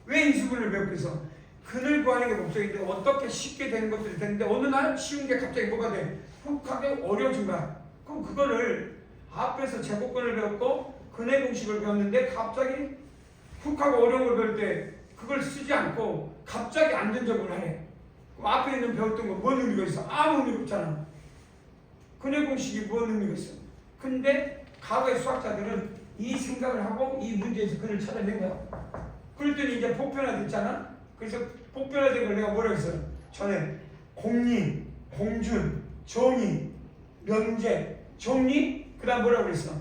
왜 인수분해를 배웠겠어? 근을 구하는 게 목적인데 어떻게 쉽게 되는 것들이 되는데 어느 날 쉬운 게 갑자기 뭐가 돼? 훅하게 어려워진 거야. 그럼 그거를 앞에서 제곱근을 배웠고 근의 공식을 배웠는데 갑자기 훅하고 어려운 걸 배울 때 그걸 쓰지 않고 갑자기 안전적으로 하래. 그럼 앞에 있는 배웠던 거 뭔 의미가 있어? 아무 의미가 없잖아. 근의 공식이 뭔 의미가 있어? 근데 과거의 수학자들은 이 생각을 하고 이 문제에서 근을 찾아낸 거야. 그랬더니 이제 보편화됐잖아. 그래서 보편화된 걸 내가 뭐라고 했어요? 전에 공리, 공준, 정의, 면제, 정리, 그 다음 뭐라고 그랬어?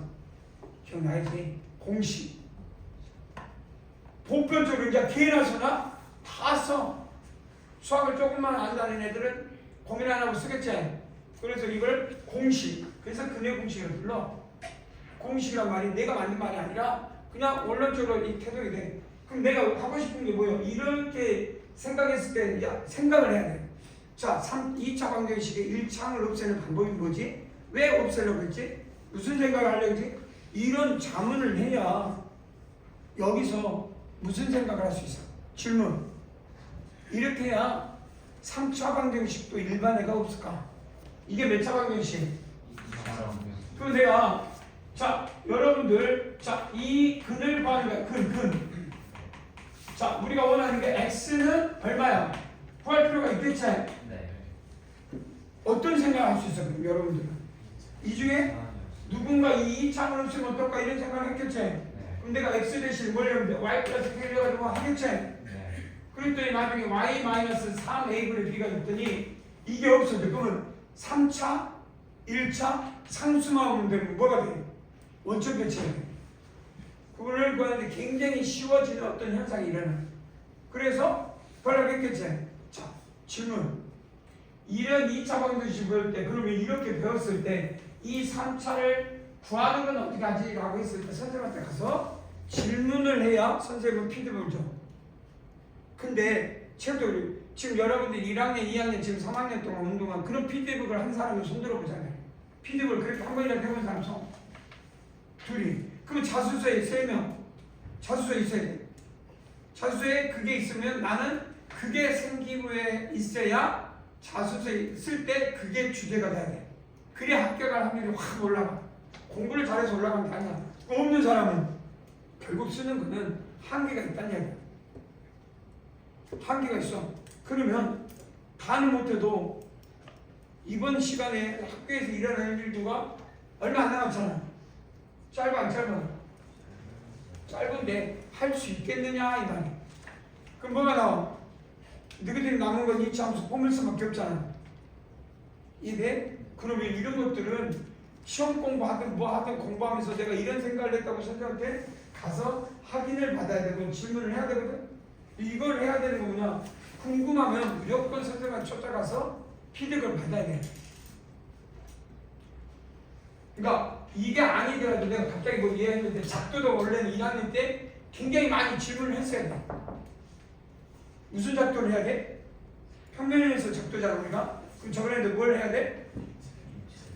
기억나지? 공식. 보편적으로 이제 개나 소나 다 써. 수학을 조금만 안다는 애들은 고민 안 하고 쓰겠지. 그래서 이걸 공식. 그래서 근의 공식을 불러. 공식이란 말이 내가 만든 말이 아니라 그냥 원론적으로 이 태동이 돼. 그럼 내가 하고 싶은 게 뭐예요? 이렇게 생각했을 때 생각을 해야 돼. 자, 2차 방정식의 1차항을 없애는 방법이 뭐지? 왜 없애려고 했지? 무슨 생각을 하려고 했지? 이런 자문을 해야 여기서 무슨 생각을 할 수 있어? 질문. 이렇게 해야 3차 방정식도 일반애가 없을까? 이게 몇 차 방정식? 그럼 내가 자 여러분들 자 이 근을 구하는 거야. 근. 자 우리가 원하는 게 x는 얼마야? 구할 필요가 있겠지? 네. 어떤 생각을 할 수 있어? 그럼 여러분들은 이 중에 누군가 이 2차를 없으면 어떨까 이런 생각을 했겠지? 그럼 내가 x 대신 뭘 하면 돼? y 플러스 k 해가지고 하겠지? 그랬더니 나중에 y 마이너스 3a분의 b가 됐더니 이게 없어져. 그러면 3차, 1차 상수만 오면 되면 뭐가 돼? 원점 배치해. 그거를 구하는데 굉장히 쉬워지는 어떤 현상이 일어나. 그래서 벌하겠겠지? 자, 질문. 이런 2차 방정식 배울 때 그러면 이렇게 배웠을 때 이 3차를 구하는 건 어떻게 하지? 라고 했을 때 선생님한테 가서 질문을 해야 선생님은 피드백을 줘. 근데 체육적으로 지금 여러분들 1학년, 2학년, 지금 3학년 동안 운동한 그런 피드백을 한 사람을 손들어 보잖아요. 피드백을 그렇게 한 번이라도 해본 사람 손. 둘이. 그럼 자수서에 3명. 자수서에 있어야 돼. 자수서에 그게 있으면 나는 그게 생기부에 있어야 자수서에 쓸 때 그게 주제가 돼야 돼. 그래야 합격할 확률이 확 올라가. 공부를 잘해서 올라가는 게 아니야. 없는 사람은 결국 쓰는 거는 한계가 있다는 얘기야. 한계가 있어. 그러면 다는 못해도 이번 시간에 학교에서 일어날 일도가 얼마 안 남았잖아. 짧아 안 짧아? 짧은데 할 수 있겠느냐 이 말이야. 그럼 뭐가 나와? 너희들이 남은 건 2차 함수 포물선밖에 없잖아. 이게 그러면 이런 것들은 시험 공부하든 뭐 하든 공부하면서 내가 이런 생각을 했다고 선생님한테 가서 확인을 받아야 되고 질문을 해야 되거든. 이걸 해야 되는 거구나. 궁금하면 무조건 선생님한테 쫓아가서 피드백을 받아야 돼. 그러니까 이게 아니더라도 내가 갑자기 뭐 이해했는데 작도도 원래는 1학년 때 굉장히 많이 질문을 했어야 돼. 무슨 작도를 해야 돼? 평면에서 작도잖아 우리가. 그럼 저번에도 뭘 해야 돼?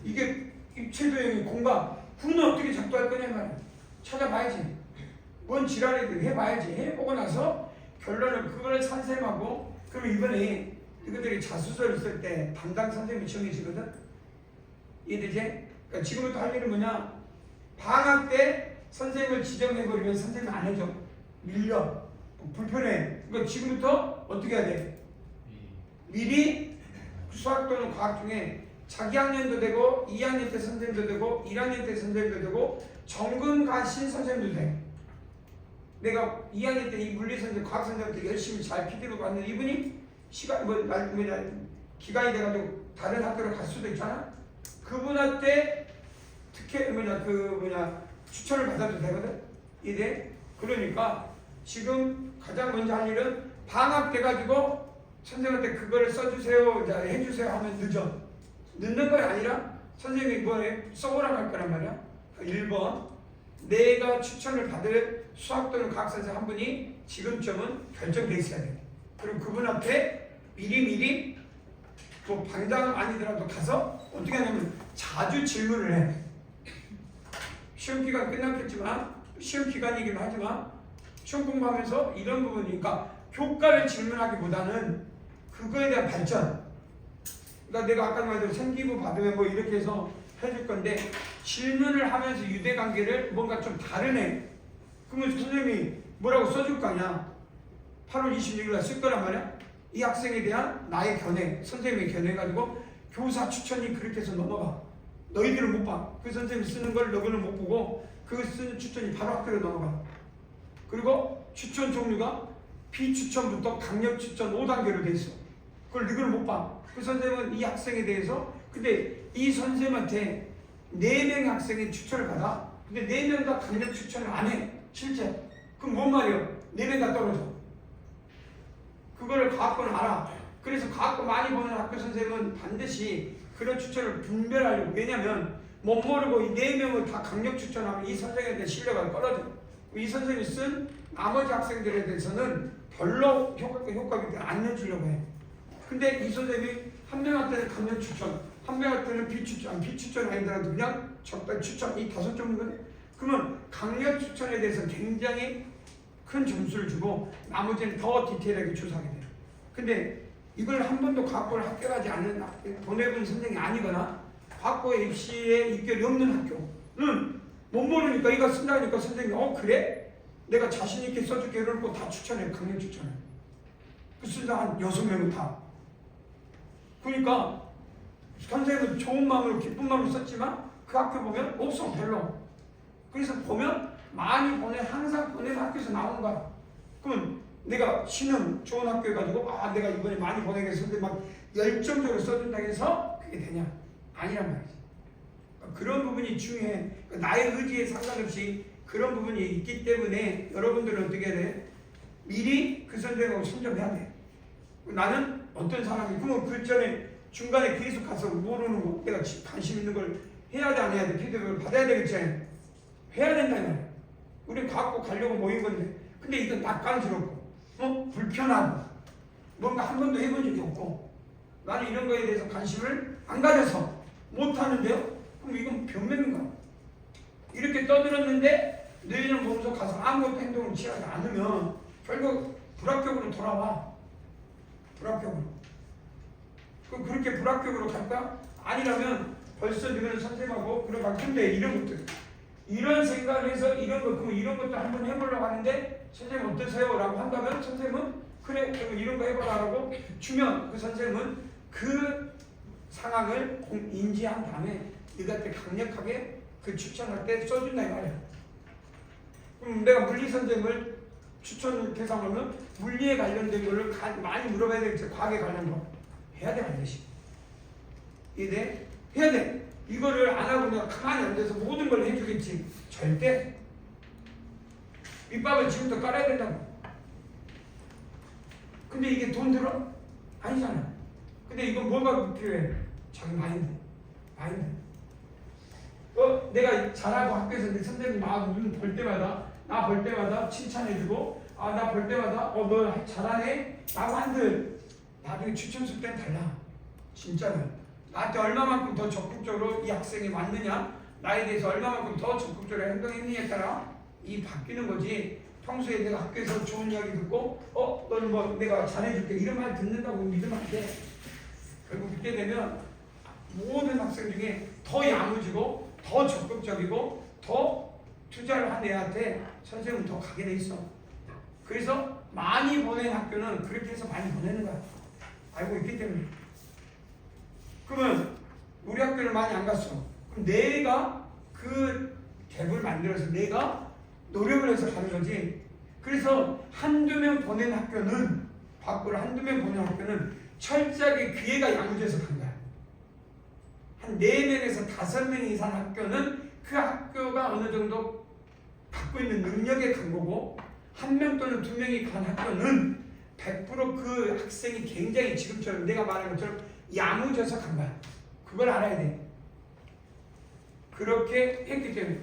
이게 입체도형의 공간. 구는 어떻게 작도할 거냐 말이야. 찾아봐야지. 뭔 지랄이든 해봐야지. 해보고 나서 결론을 그걸 선생님하고 그럼 이번에 이것들이 자수서를 쓸 때 담당 선생님이 정해지거든. 이해되지? 그러니까 지금부터 할 일은 뭐냐? 방학 때 선생님을 지정해버리면 선생님 안 해줘. 밀려. 불편해. 그러니까 지금부터 어떻게 해야 돼? 미리 수학 또는 과학 중에 자기 학년도 되고 2학년 때 선생님도 되고 1학년 때 선생님도 되고 정근가신 선생님도 돼. 내가 2학년 때 이 물리 선생님, 과학 선생님한테 열심히 잘 피드백 받는 이분이 시간 기간이 돼가지고 다른 학교를 갈 수도 있잖아. 그분한테 특혜 추천을 받아도 되거든. 이래. 그러니까 지금 가장 먼저 할 일은 방학 돼가지고 선생님한테 그거를 써주세요, 해주세요 하면 늦어. 늦는 건 아니라 선생님이 뭐해? 써오라고 할 거란 말이야. 1번 내가 추천을 받을 수학 또는 과학 선생님 한 분이 지금쯤은 결정돼 있어야 돼. 그럼 그분한테 미리 뭐 방장 아니더라도 가서 어떻게 하냐면 자주 질문을 해. 시험 기간 끝났겠지만 시험 기간이긴 하지만 시험 공부하면서 이런 부분이니까 교과를 질문하기보다는 그거에 대한 발전. 그러니까 내가 아까 말대로 생기부 받으면 뭐 이렇게 해서 해줄 건데 질문을 하면서 유대관계를 뭔가 좀 다르네. 그러면 선생님이 뭐라고 써줄 거 아니야. 8월 26일 날 쓸 거란 말이야. 이 학생에 대한 나의 견해, 선생님의 견해가지고 교사 추천이 그렇게 해서 넘어가. 너희들은 못 봐. 그 선생님이 쓰는 걸 너희는 못 보고 그 쓰는 추천이 바로 학교로 넘어가. 그리고 추천 종류가 비추천부터 강력 추천 5단계로 돼 있어. 그걸 너희는 못 봐. 그 선생님은 이 학생에 대해서 근데 이 선생님한테 4명의 학생이 추천을 받아. 근데 4명 다 강력 추천을 안 해. 실제. 그럼 뭔 말이야? 4명 다 떨어져. 그거를 과학고는 알아. 그래서 과학고 많이 보는 학교 선생님은 반드시 그런 추천을 분별하려고. 왜냐면 못 모르고 이 4명을 다 강력 추천하면 이 선생님한테 신뢰가 떨어져. 이 선생님이 쓴 나머지 학생들에 대해서는 별로 효과가 안 내주려고 해. 근데 이 선생님이 한 명한테는 강력 추천, 한 명한테는 비추천 아니더라도 그냥 적당히 추천 이 5종류거든요. 그러면 강력 추천에 대해서 굉장히 큰 점수를 주고 나머지는 더 디테일하게 조사하게 돼요. 근데 이걸 한 번도 과학고를 합격하지 않은 보내본 선생님이 아니거나 과학고에 입시에 입결이 없는 학교는 못 모르니까 이거 쓴다니까 선생님이 그래? 내가 자신 있게 써줄게 이러고 다 추천해. 강력 추천해. 그 쓴다 한 6명은 다. 그러니까 선생님은 좋은 마음으로 기쁜 마음으로 썼지만 그 학교 보면 없어 별로. 그래서 보면 많이 항상 보내는 학교에서 나오는 거야. 그럼 내가 신흥 좋은 학교 해가지고 내가 이번에 많이 보내겠는데 막 열정적으로 써준다 해서 그게 되냐? 아니란 말이지. 그런 부분이 중요해. 나의 의지에 상관없이 그런 부분이 있기 때문에 여러분들은 어떻게 해야 돼? 미리 그 선생님하고 선점해야 돼. 나는 어떤 사람이 그러면 그 전에 중간에 계속 가서 모르는 거 내가 관심 있는 걸 해야 돼 안 해야 돼? 피드백을 받아야 되겠지? 해야 된다 이 말이야. 우리 과학고 가려고 모인 건데 근데 이건 낯간스럽고 불편하고 뭔가 한 번도 해본 적이 없고 나는 이런 거에 대해서 관심을 안 가져서 못하는데요? 그럼 이건 변명인가? 이렇게 떠들었는데 너희는 보면서 가서 아무것도 행동을 취하지 않으면 결국 불합격으로 돌아와. 불합격으로. 그렇게 불합격으로 갈까? 아니라면 벌써 너희는 선생님하고 그래 근데 이런 것들 이런 생각을 해서 이런 것도 한번 해보려고 하는데 선생님 어떠세요? 라고 한다면 선생님은 그래 그러면 이런 거 해보라고 주면 그 선생님은 그 상황을 인지한 다음에 너희한테 강력하게 그 추천할 때 써준다 이 말이야. 그럼 내가 물리 선생님을 추천 대상으로는 물리에 관련된 거를 많이 물어봐야 되겠지. 과학에 관련 거 해야 돼 반드시. 이해돼? 해야 돼. 이거를 안 하고 내가 가만히 앉아서 모든 걸 해주겠지. 절대. 밑밥을 지금부터 깔아야 된다고. 근데 이게 돈 들어? 아니잖아. 근데 이건 뭐가 필요해? 자기 마인드. 내가 잘하고 학교에서 내 선생님 눈 볼 때마다 나 볼 때마다 칭찬해주고 나 볼 때마다 너 잘하네 라고 한들 나중에 추천수 때는 달라. 진짜로. 나한테 얼마만큼 더 적극적으로 이 학생이 왔느냐 나에 대해서 얼마만큼 더 적극적으로 행동했느냐에 따라 이 바뀌는 거지. 평소에 내가 학교에서 좋은 이야기 듣고 너는 뭐 내가 잘해줄게 이런 말 듣는다고 믿으면 안 돼. 결국 그때 되면 모든 학생 중에 더 야무지고 더 적극적이고 더 투자를 한 애한테 선생님은 더 가게 돼 있어. 그래서 많이 보낸 학교는 그렇게 해서 많이 보내는 거야. 알고 있기 때문에. 그러면 우리 학교를 많이 안 갔어. 그럼 내가 그 갭을 만들어서 내가 노력을 해서 가는 거지. 그래서 한두 명 보낸 학교는 밖으로 한두 명 보낸 학교는 철저하게 기회가 야무져서 간 거야. 한 4명에서 5명 이상 학교는 그 학교가 어느 정도 갖고 있는 능력에 간 거고 1명 또는 2명이 간 학교는 100% 그 학생이 굉장히 지금처럼 내가 말한 것처럼 야무져서 간 거야. 그걸 알아야 돼. 그렇게 했기 때문에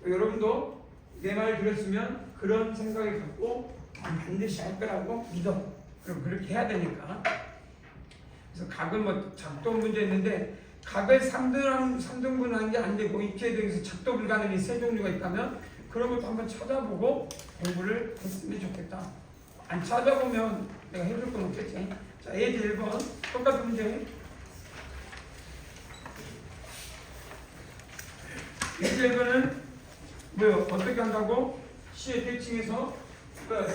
여러분도 내 말 들었으면 그런 생각을 갖고 반드시 할 거라고 믿어. 그럼 그렇게 해야 되니까. 그래서 각은 뭐 작도 문제 있는데 각을 3등분하는 게 안 되고 입체에 대해서 작도 불가능이 3종류가 있다면 그런 것도 한번 찾아보고 공부를 했으면 좋겠다. 안 찾아보면 내가 해줄 건 없겠지. 자, 예제 1번 똑같은 문제. 예제 1번은 뭐요? 어떻게 한다고? C의 대칭에서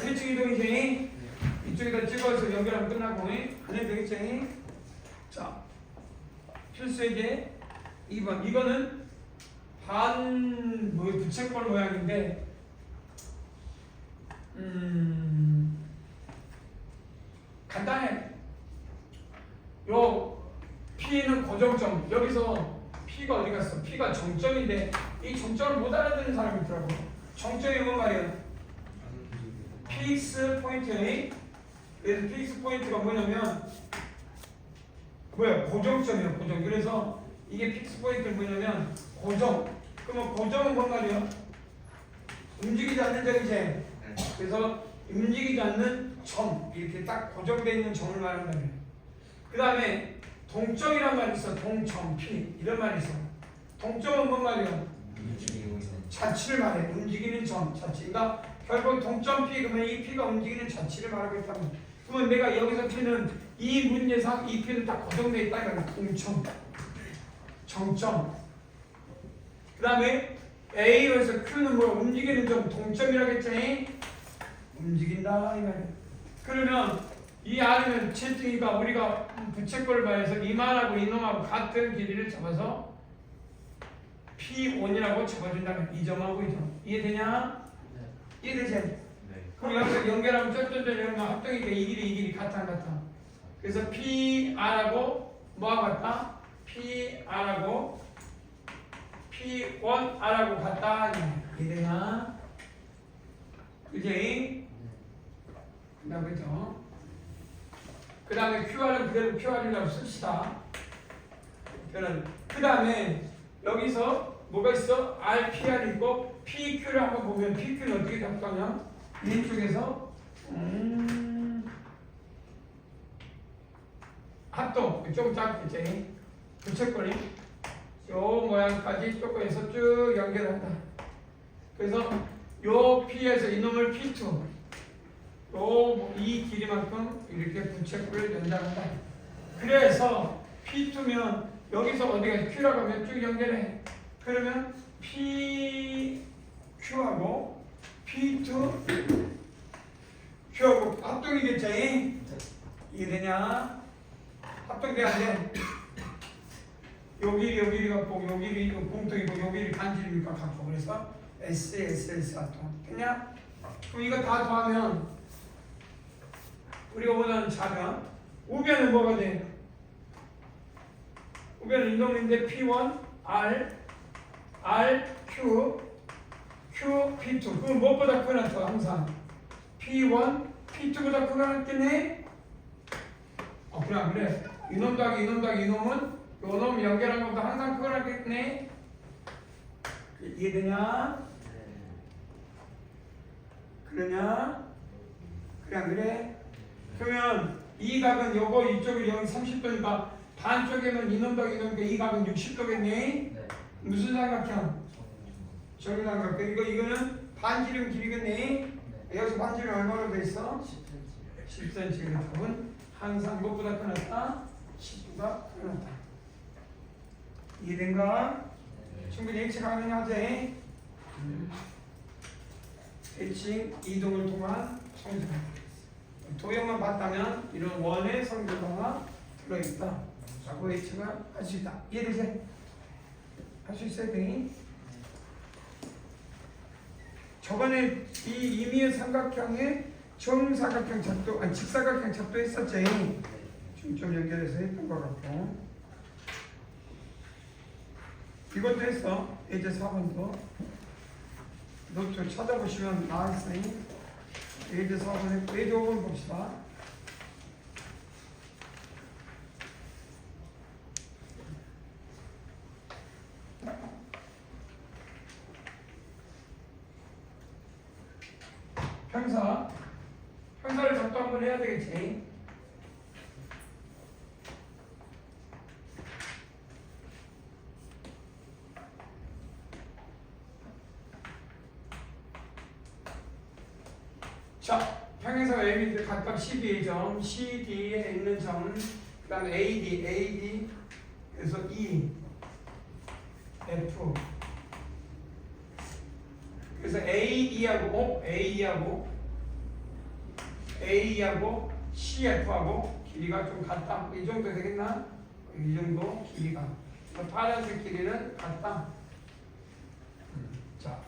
대칭 이동이지. 이쪽에다 찍어서 연결하면 끝나고 안 해도 되겠지. 자, 필수예제 2번. 이거는 부채꼴 모양인데 간단해. 요 P는 고정점. 여기서 P가 어디 갔어? P가 정점인데 이 정점을 못 알아듣는 사람이 있더라고. 정점이 뭔 말이야? 픽스 포인트. 그래서 픽스 포인트가 뭐냐면 고정점이야. 고정. 그래서 이게 픽스 포인트는 뭐냐면 고정. 그러면 고정은 뭔 말이야? 움직이지 않는 점이지. 그래서 움직이지 않는 점 이렇게 딱 고정되어 있는 점을 말한다면 그 다음에 동점이란 말이 있어. 동점 P 이런 말이 있어. 동점은 뭔 말이야? 자치를 말해. 움직이는 점 자치. 그러니까 결국 동점 P 그러면 이 P가 움직이는 자치를 말하고 있다면 그러면 내가 여기서 P는 이 문제상 이 P는 딱 고정되어 있다 이거야. 동점 정점. 그 다음에 A에서 Q는 뭐 움직이는 점 동점이라고 했잖니. 움직인다 이 말이야. 그러면 이 R은 채팅이가 우리가 부채꼴을 봐서 이만하고 이놈하고 같은 길이를 잡아서 P1이라고 잡아준다면 이 점하고 이 점 이해되냐? 이해되지? 네. 그럼 여기서 연결하면 쩌쩌쩌 이런 거 합동이니까 이 길이 같아 안 같아? 그래서 PR하고 뭐하고 같다? PR하고 P1R하고 같다 이해되냐? 그지? 그죠? 그 다음에 QR은 그대로 QR이라고 씁시다. 그 다음에 여기서 뭐가 있어? RPR 있고 PQ를 한번 보면 PQ는 어떻게 작동하냐? 왼쪽에서 합동 좀 작겠지? 부채꼴이 요 모양까지 조금해서 쭉 연결한다. 그래서 요 P에서 이놈을 P2 이 길이만큼 이렇게 부채꼴을 연장한다. 그래서 P2면 여기서 어디가 Q라고 하면 쭉 연결해. 그러면 PQ하고 P2 Q하고 합동이겠지? 이해되냐? 합동돼야 돼. 요 길이 갖고 요 길이 공통이고 요 길이 간질이니까 갖고 그래서 S 합동. 됐냐? 그럼 이거 다 더하면 우리가 원하는 자면 우변은 뭐가 돼? 우변은 이놈인데 P1, R, Q, P2 그럼 무엇보다 크나 더 항상 P1, P2보다 크나 했겠네? 그래 이놈 더하기 이놈은 요놈 연결한 것보다 항상 크나 했겠네? 이해되냐? 그러냐? 그래? 그러면 이 각은 요거 이쪽이 여기 30도니까 반쪽에는 이놈 더하기 이놈이니까 이 각은 60도겠네? 네. 무슨 삼각형? 정삼각형. 이거는 반지름 길이겠네? 네. 여기서 반지름 얼마로 돼 있어? 10cm. 10cm. 답은 항상 무엇보다 크났다? 10보다 크났다. 이해된가? 네. 충분히 예측 가능하지? 대칭 이동을 통한 성장. 도형만 봤다면 이런 원의 성질화가 들어있다 라고 예측을 할 수 있다. 이해되지? 할 수 있어야 되니? 저번에 이 임의의 삼각형에 정사각형 작도, 직사각형 작도 했었지? 중점 연결해서 했던 것 같고 이것도 했어. 이제 4번도 노트 찾아보시면 나와있으니 예제 4번 했고 예제 5번 봅시다. 편사를 작도 한번 해야 되겠지. 자, 평행사가 AB인데 각각 CD의 점, CD에 있는 점, 그 다음에 AD, 그래서 E, F. 그래서 AE하고 CF하고 길이가 좀 같다. 이 정도 되겠나? 이 정도 길이가. 파란색 길이는 같다. 자,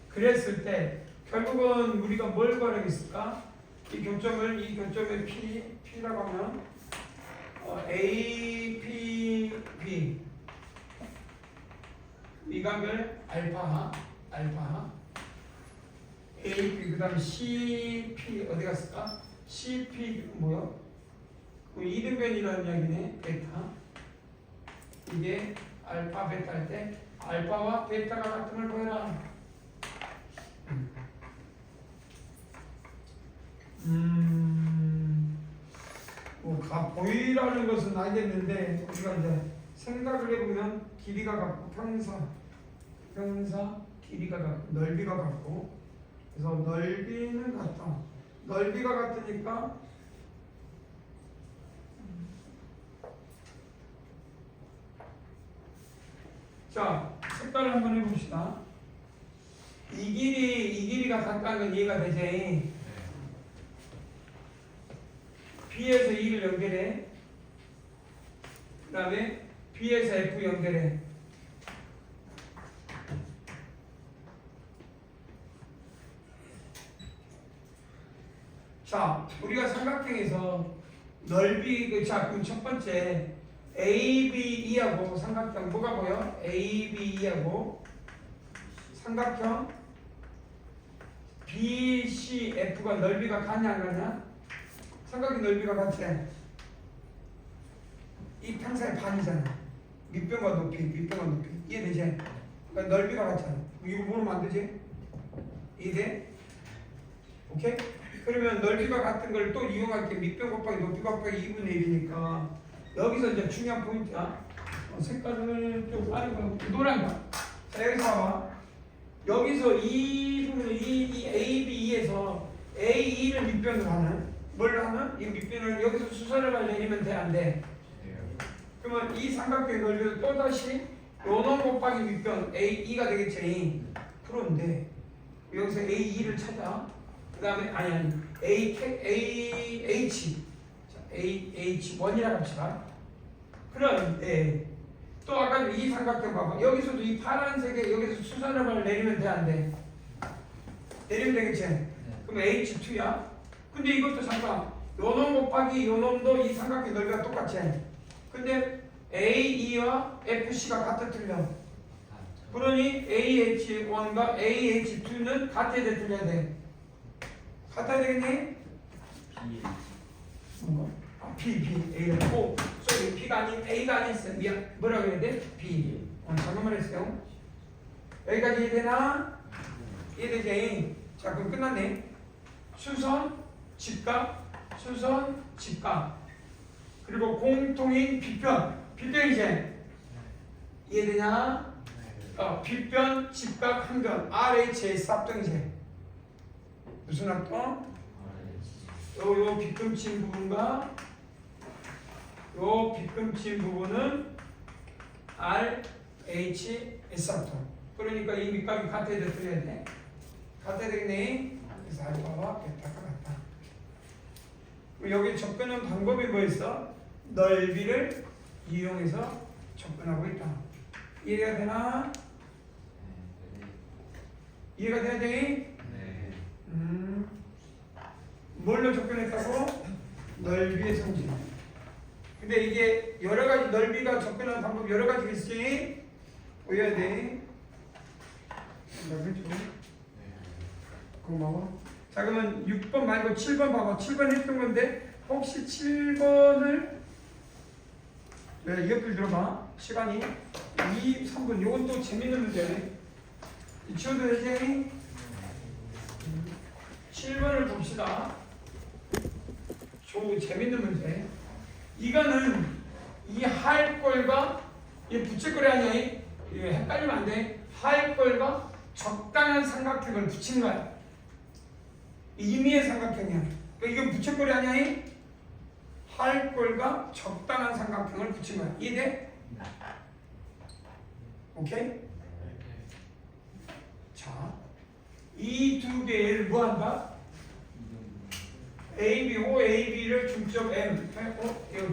그랬을 때 결국은 우리가 뭘 구하겠을까? 이 교점을 P라고 하면 A, P, B 이 각을 알파 A, P 그 다음에 C, P 어디 갔을까? C, P 뭐야? 이등변이라는 이야기네. 베타 이게 알파, 베타 할 때 알파와 베타가 같음을 보여라. 뭐가 보이라는 것은 알겠는데 우리가 이제 생각을 해보면 길이가 같고 평사 길이가 같고 넓이가 같고 그래서 넓이는 같다. 넓이가 같으니까 자 색깔을 한번 해봅시다. 이 길이가 같다는 건 이해가 되지? B에서 E를 연결해. 그 다음에 B에서 F 연결해. 자, 우리가 삼각형에서 넓이, 자, 그럼 첫 번째 ABE하고 삼각형 뭐가 보여? ABE하고 삼각형 BCF가 넓이가 같냐 안 같냐? 삼각형 넓이가 같지? 이 평사의 반이잖아. 밑변과 높이. 이해되지? 그러니까 넓이가 같잖아. 이거 모르면 안 되지? 이해돼? 오케이? 그러면 넓이가 같은 걸 또 이용할게. 밑변 곱하기 높이 곱하기 2분의 1이니까 여기서 이제 중요한 포인트야. 색깔을 좀 빠르고 노란 거. 자, 여기서 봐봐. 여기서 이 부분을 이 ABE에서 AE를 밑변으로 하는 뭘 하는? 이 밑변을 여기서 수선을 내리면 돼? 안 돼? 그러면 이 삼각형의 넓이를 또다시 요놈 곱하기 밑변 AE가 되겠지. 그런데 여기서 AE를 찾아. 그 다음에 아니 AH AH1이라고 합시다. 그런데 또 아까 이 삼각형 봐봐. 여기서도 이 파란색에 여기서 수선을 내리면 돼? 안 돼? 내리면 되겠지? 그럼 H2야. 근데 이것도 잠깐 요놈 곱하기 요놈도 이 삼각형 넓이가 똑같지? 근데 AE와 FC가 같아 틀려. 그러니 AH1과 AH2는 같아야 돼 틀려야 돼? 같아야 되겠니? B A를 오 sorry B가 아닌 A가 아니었어. 미안. 뭐라고 해야 돼? B. 잠깐만 했어요. 여기까지 이해되나? 이해되지? 자 그럼 끝났네. 수선 직각 그리고 공통인 빗변이지? 이해되냐? 빗변 직각 항변 RHS 합동이지? 무슨 합동? 요 빗금친 부분과 요 빗금친 부분은 RHS 합동. 그러니까 이 밑값이 같아야 돼, 틀려야 돼? 같아야 되겠네. 그래서 알파와 베타가 같다. 여기 접근하는 방법이 뭐였어? 넓이를 이용해서 접근하고 있다. 이해가 되나? 이해가 돼야 돼? 뭘로 접근했다고? 넓이의 성질. 근데 이게 여러 가지 넓이가 접근하는 방법 여러 가지가 있으니 보여야 돼. 그렇죠? 고마워. 자 그러면 6번 말고 7번 봐봐. 7번 했던 건데 혹시 7번을 이어필 들어봐. 시간이 2, 3분. 요건 또 재밌는 문제네. 지워도 되지? 7번을 봅시다. 재밌는 문제. 이거는 이 할꼴과 이 부채꼴이 아니야. 이거 헷갈리면 안 돼. 할꼴과 적당한 삼각형을 붙인 거야. 임의의 삼각형이야. 그러니까 이건 부채꼴이 아니야. 할꼴과 적당한 삼각형을 붙인 거야. 이해돼? 오케이? 자, 이 두 개를 뭐 한다? AB, OAB를 중점 M,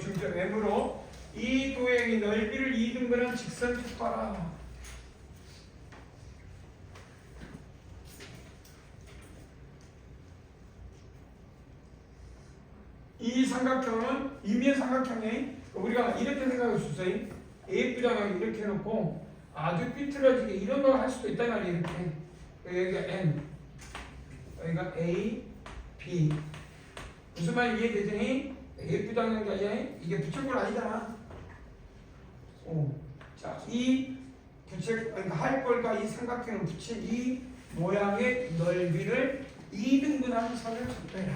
중점 M으로 이 도형의 넓이를 2등분한 직선 촉봐라. 이 삼각형은 임의의 삼각형에 우리가 이렇게 생각할 수 있어요. AF장을 이렇게 해놓고 아주 삐뚤어지게 이런 걸 할 수도 있단 말이에요. 이렇게 여기가 M, 여기가 A, B. 무슨 말이 이해되더니 AF장이 아니라 이게 부채꼴 아니잖아. 자, 이 그러니까 할꼴과 이 삼각형을 붙인 이 모양의 넓이를 2등분하는 선을 촉해라.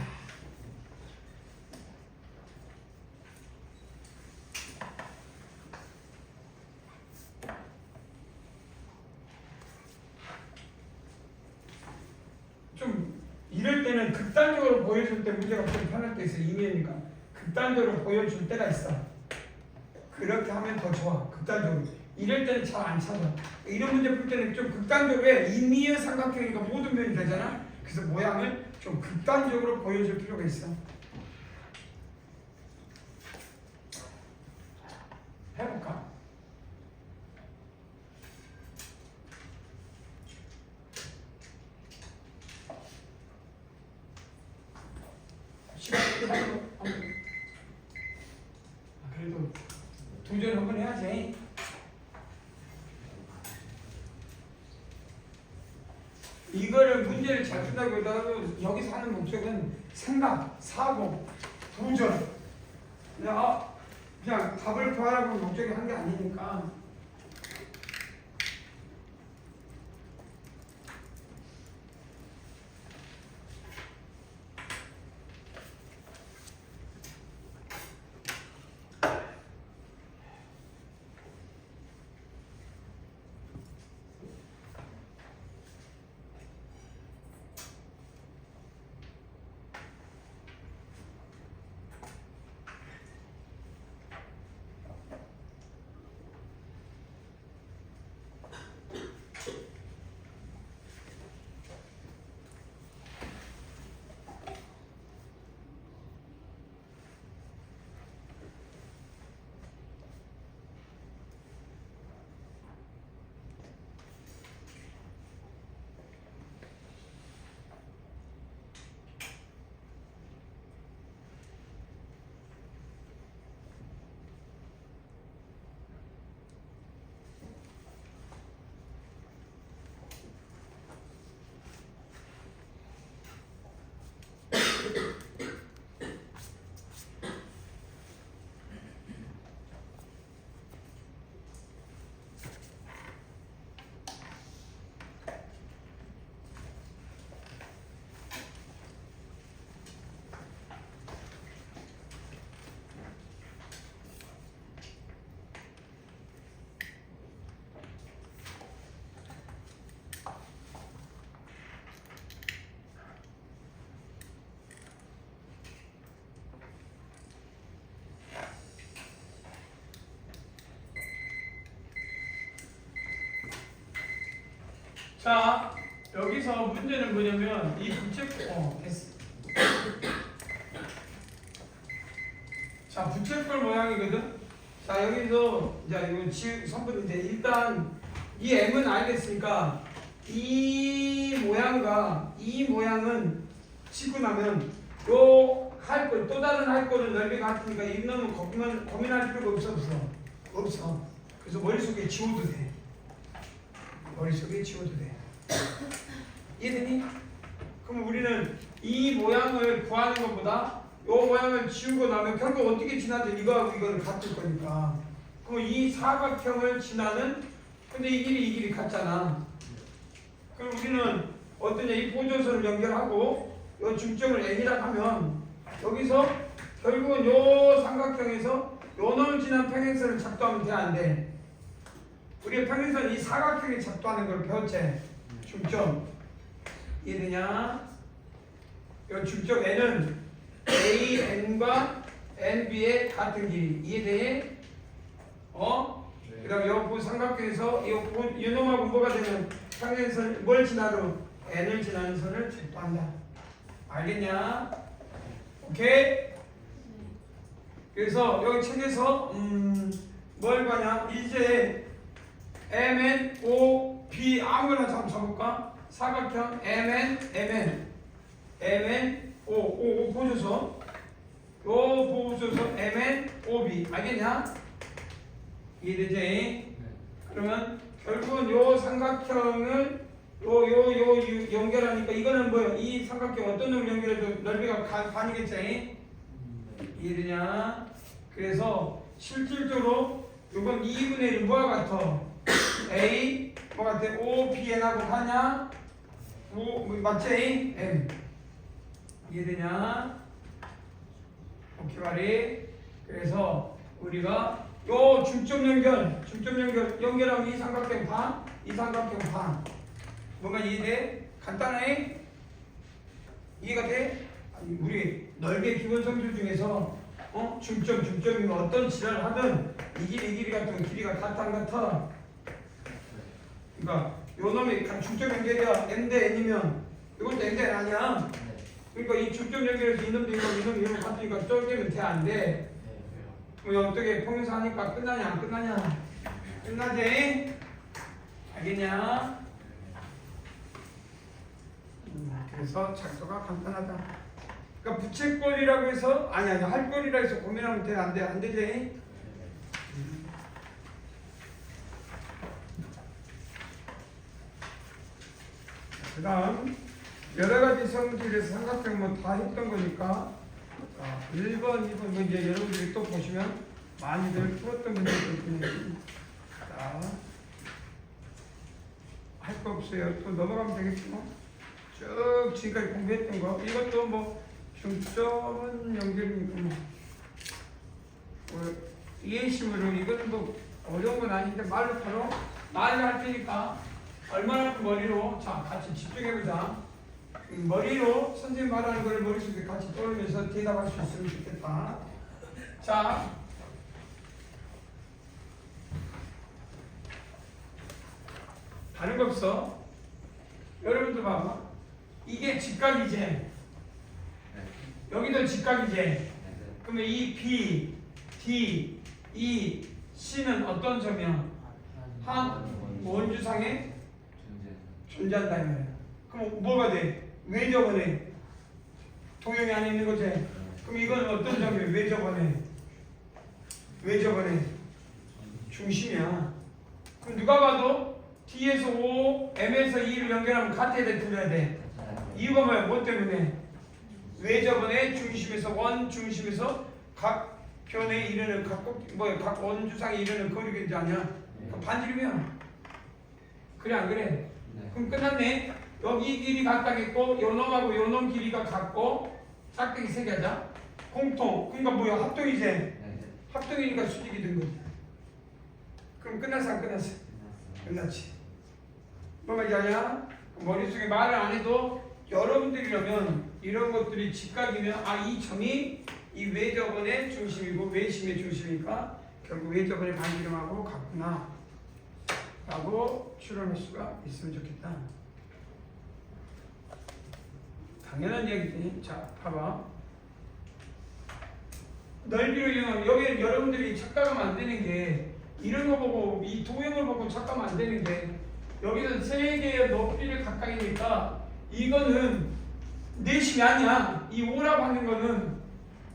이럴 때는 극단적으로 보여줄 때 문제가 좀 편할 때 있어요. 임의니까 극단적으로 보여줄 때가 있어. 그렇게 하면 더 좋아. 극단적으로. 이럴 때는 잘 안 찾아. 이런 문제 풀 때는 좀 극단적으로 해. 임의의 삼각형이니까 모든 면이 되잖아. 그래서 모양을 좀 극단적으로 보여줄 필요가 있어. 해볼까? 그래도 도전 한번 해야지. 이거를 문제를 잘 푼다고 해도 여기서 하는 목적은 생각, 사고, 도전. 그냥 답을 구하라고 목적이 한 게 아니니까. 자, 여기서 문제는 뭐냐면 이 부채꼴 됐어. 자, 부채꼴 모양이거든. 자, 여기서 이제 이거 선분인데 일단 이 m은 알겠으니까 이 모양은 치고 나면 요 할 거 또 다른 할 거는 넓이가 같으니까 이 놈은 고민할 필요가 없어. 그래서 머릿속에 지워도 돼. 이해되니? 그럼 우리는 이 모양을 구하는 것보다 이 모양을 지우고 나면 결국 어떻게 지나든 이거하고 이거는 같을 거니까. 그럼 이 사각형을 지나는 근데 이 길이 같잖아. 그럼 우리는 어떠냐 이 보조선을 연결하고 이 중점을 n이라고 하면 여기서 결국은 이 삼각형에서 요 놈을 지난 평행선을 작도하면 돼 안 돼? 우리가 평행선 이 사각형에 작도하는 걸 배웠지? 중점 이해되냐? 이 중점 n은 a, n과 nb의 같은 길이 이해되니? 네. 그 다음에 이 삼각형에서 이 놈하고 뭐가 되면 평행선 뭘 지나도 n을 지나는 선을 작도한다. 알겠냐? 오케이? 그래서 여기 책에서 뭘 봐냐? 이제 MNOB 아무거나 잡아볼까? 사각형 MNO 보조선 요 보조선 MNOB 알겠냐? 이해되지? 네. 그러면 결국은 요 삼각형을 요 연결하니까 이거는 뭐예요? 이 삼각형 어떤 놈을 연결해도 넓이가 반이겠지? 네. 이해되냐? 그래서 실질적으로 이건 2분의 1 뭐가 같아? A 뭐 같아? O, B, N하고 하냐? 맞지? M 이해되냐? 오케이 말이. 그래서 우리가 요 중점 연결하면 이 삼각형 반 뭔가 이해돼? 간단해? 이해가 돼? 아니, 우리 넓게 기본 성질 중에서 중점이면 어떤 질환을 하든 이 길이 같은 길이가 같아 안 같아? 그러니까 요 놈이 중점 연결이야. M 대 N이면 이것도 M 대 N 아니야. 그러니까 이 중점 연결에서 이놈도 이놈 같으니까 쫄되면 돼 안 돼? 뭐 어떻게 평행사 하니까 끝나냐 안 끝나냐? 끝나지? 알겠냐? 그래서 작도가 간단하다. 그러니까 부채꼴이라고 해서 아니 할꼴이라 해서 고민하면 돼 안 돼? 안 되지? 그 다음 여러가지 성질에서 삼각형 뭐 다 했던 거니까 1번, 2번 뭐 이제 여러분들이 또 보시면 많이들 풀었던 문제들 있거든요. 자, 할 거 없어요. 또 넘어가면 되겠죠. 쭉 지금까지 공부했던 거 이것도 뭐 중점은 연결이니까 뭐 이해심으로 이건 뭐 어려운 건 아닌데 말로 바로 말을 할 테니까 얼마나 머리로 자 같이 집중해보자. 머리로 선생님 말하는 걸 머릿속에 같이 떠올리면서 대답할 수 있으면 좋겠다. 자, 다른 거 없어. 여러분들 봐봐. 이게 직각이지. 여기도 직각이지. 그러면 이 B, D, E, C는 어떤 점이야? 한 원주상에 존재한다 이 말이야. 그럼 뭐가 돼? 왜 저번에 도형이 안에 있는 거지? 그럼 이건 어떤 점이에요? 왜 저번에? 왜 저번에? 중심이야. 그럼 누가 봐도 D에서 O, M에서 E를 연결하면 같아야 돼, 틀려야 돼? 이유가 뭐야? 뭐 때문에? 왜 저번에 중심에서 원 중심에서 각 편에 이르는 각 원주상에 이르는 거리가 있지 않냐? 반지름이야. 그래 안 그래? 그럼 끝났네. 여기 길이 같다겠고 요놈하고 요놈 길이가 같고 짝대기 세 개 하자. 공통. 그러니까 뭐야? 합동이지? 합동이니까 수직이 된 거지. 그럼 끝났어 안 끝났어? 끝났지. 뭐가 이자냐? 머릿속에 말을 안 해도 여러분들이라면 이런 것들이 직각이면 이 점이 이 외접원의 중심이고 외심의 중심이니까 결국 외접원의 반지름하고 같구나 라고 추론할 수가 있으면 좋겠다. 당연한 얘기지. 자, 봐봐. 넓이로 이용하면 여기 여러분들이 착각하면 안 되는 게 이런 거 보고 이 도형을 보고 착각하면 안 되는 게 여기는 세 개의 높이를 각각이니까 이거는 내심이 아니야. 이 O라고 하는 거는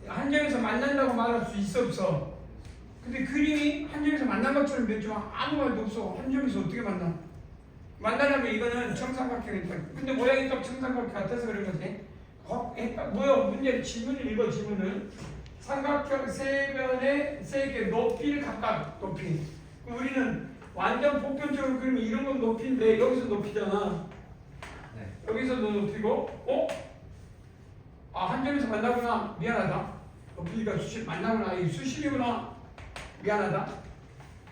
한 점에서 만난다고 말할 수 있어 없어? 근데 그림이 한 점에서 만난 것처럼 되지만 아무 말도 없어. 한 점에서 어떻게 만나? 만나려면 이거는 정삼각형이니까. 근데 모양이 또 정삼각형 같아서 그런 거지. 뭐야? 문제 지문을 읽어. 지문을. 삼각형 세 변의 세 개 높이를 각각 높이. 그럼 우리는 완전 보편적으로 그리면 이런 건 높이인데 여기서 높이잖아. 여기서도 높이고, 한 점에서 만나구나. 미안하다. 높이가 수심 만나구나. 이 수심이구나. 미안하다.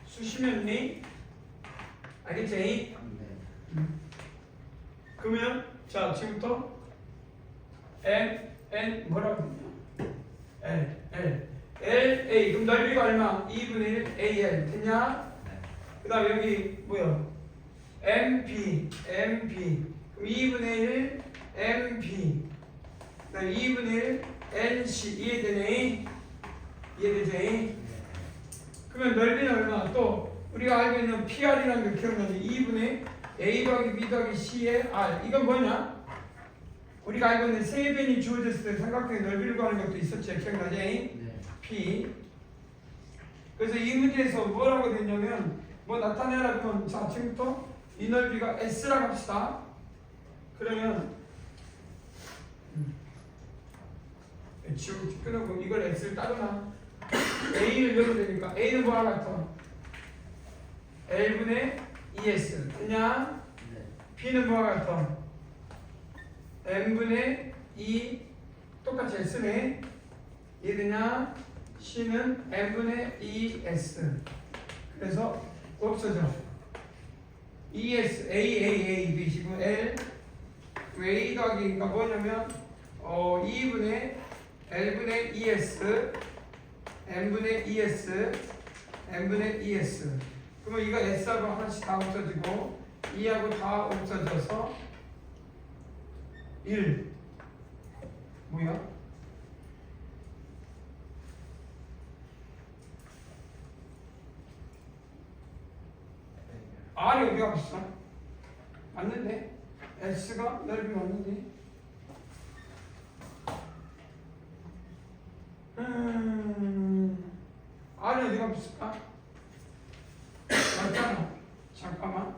수심이었니? 알겠지? 그러면 자 지금부터 N 뭐라고 했냐? L A. 그럼 넓이가 얼마? 2분의 1 AL 됐냐? 그 다음 여기 뭐야? MP 그럼 2분의 1 MP 그 다음 2분의 1 NC 이해되네? 이해되지? 그러면 넓이는 얼마? 또 우리가 알고 있는 PR이라는 게 기억나지? 2분의 A 더하기 B 더하기 C의 R. 이건 뭐냐? 우리가 알고 있는 세 변이 주어졌을 때 삼각형의 넓이를 구하는 것도 있었지? 기억나지? 네. P. 그래서 이 문제에서 뭐라고 됐냐면 뭐 나타내라 그러면 자 지금부터 이 넓이가 S라고 합시다. 그러면 지금 끊어고 이걸 X를 따르나 A를 열어도 되니까 A는 뭐와 같아? L분의 ES 됐냐? 네. B는 뭐와 같아? M분의 E 똑같이 S네 이해되냐? C는 M분의 ES 그래서 없어져 ES A 되시고 L A 더하기가 뭐냐면 2분의 L분의 ES N분의 ES N분의 ES. 그러면 이거 S하고 하나씩 다 없어지고 2하고 다 없어져서 1 뭐야? R이 어디 갔어? 맞는데? S가 넓이 맞는데? R이 어디 갔을까? 맞잖아. 잠깐만.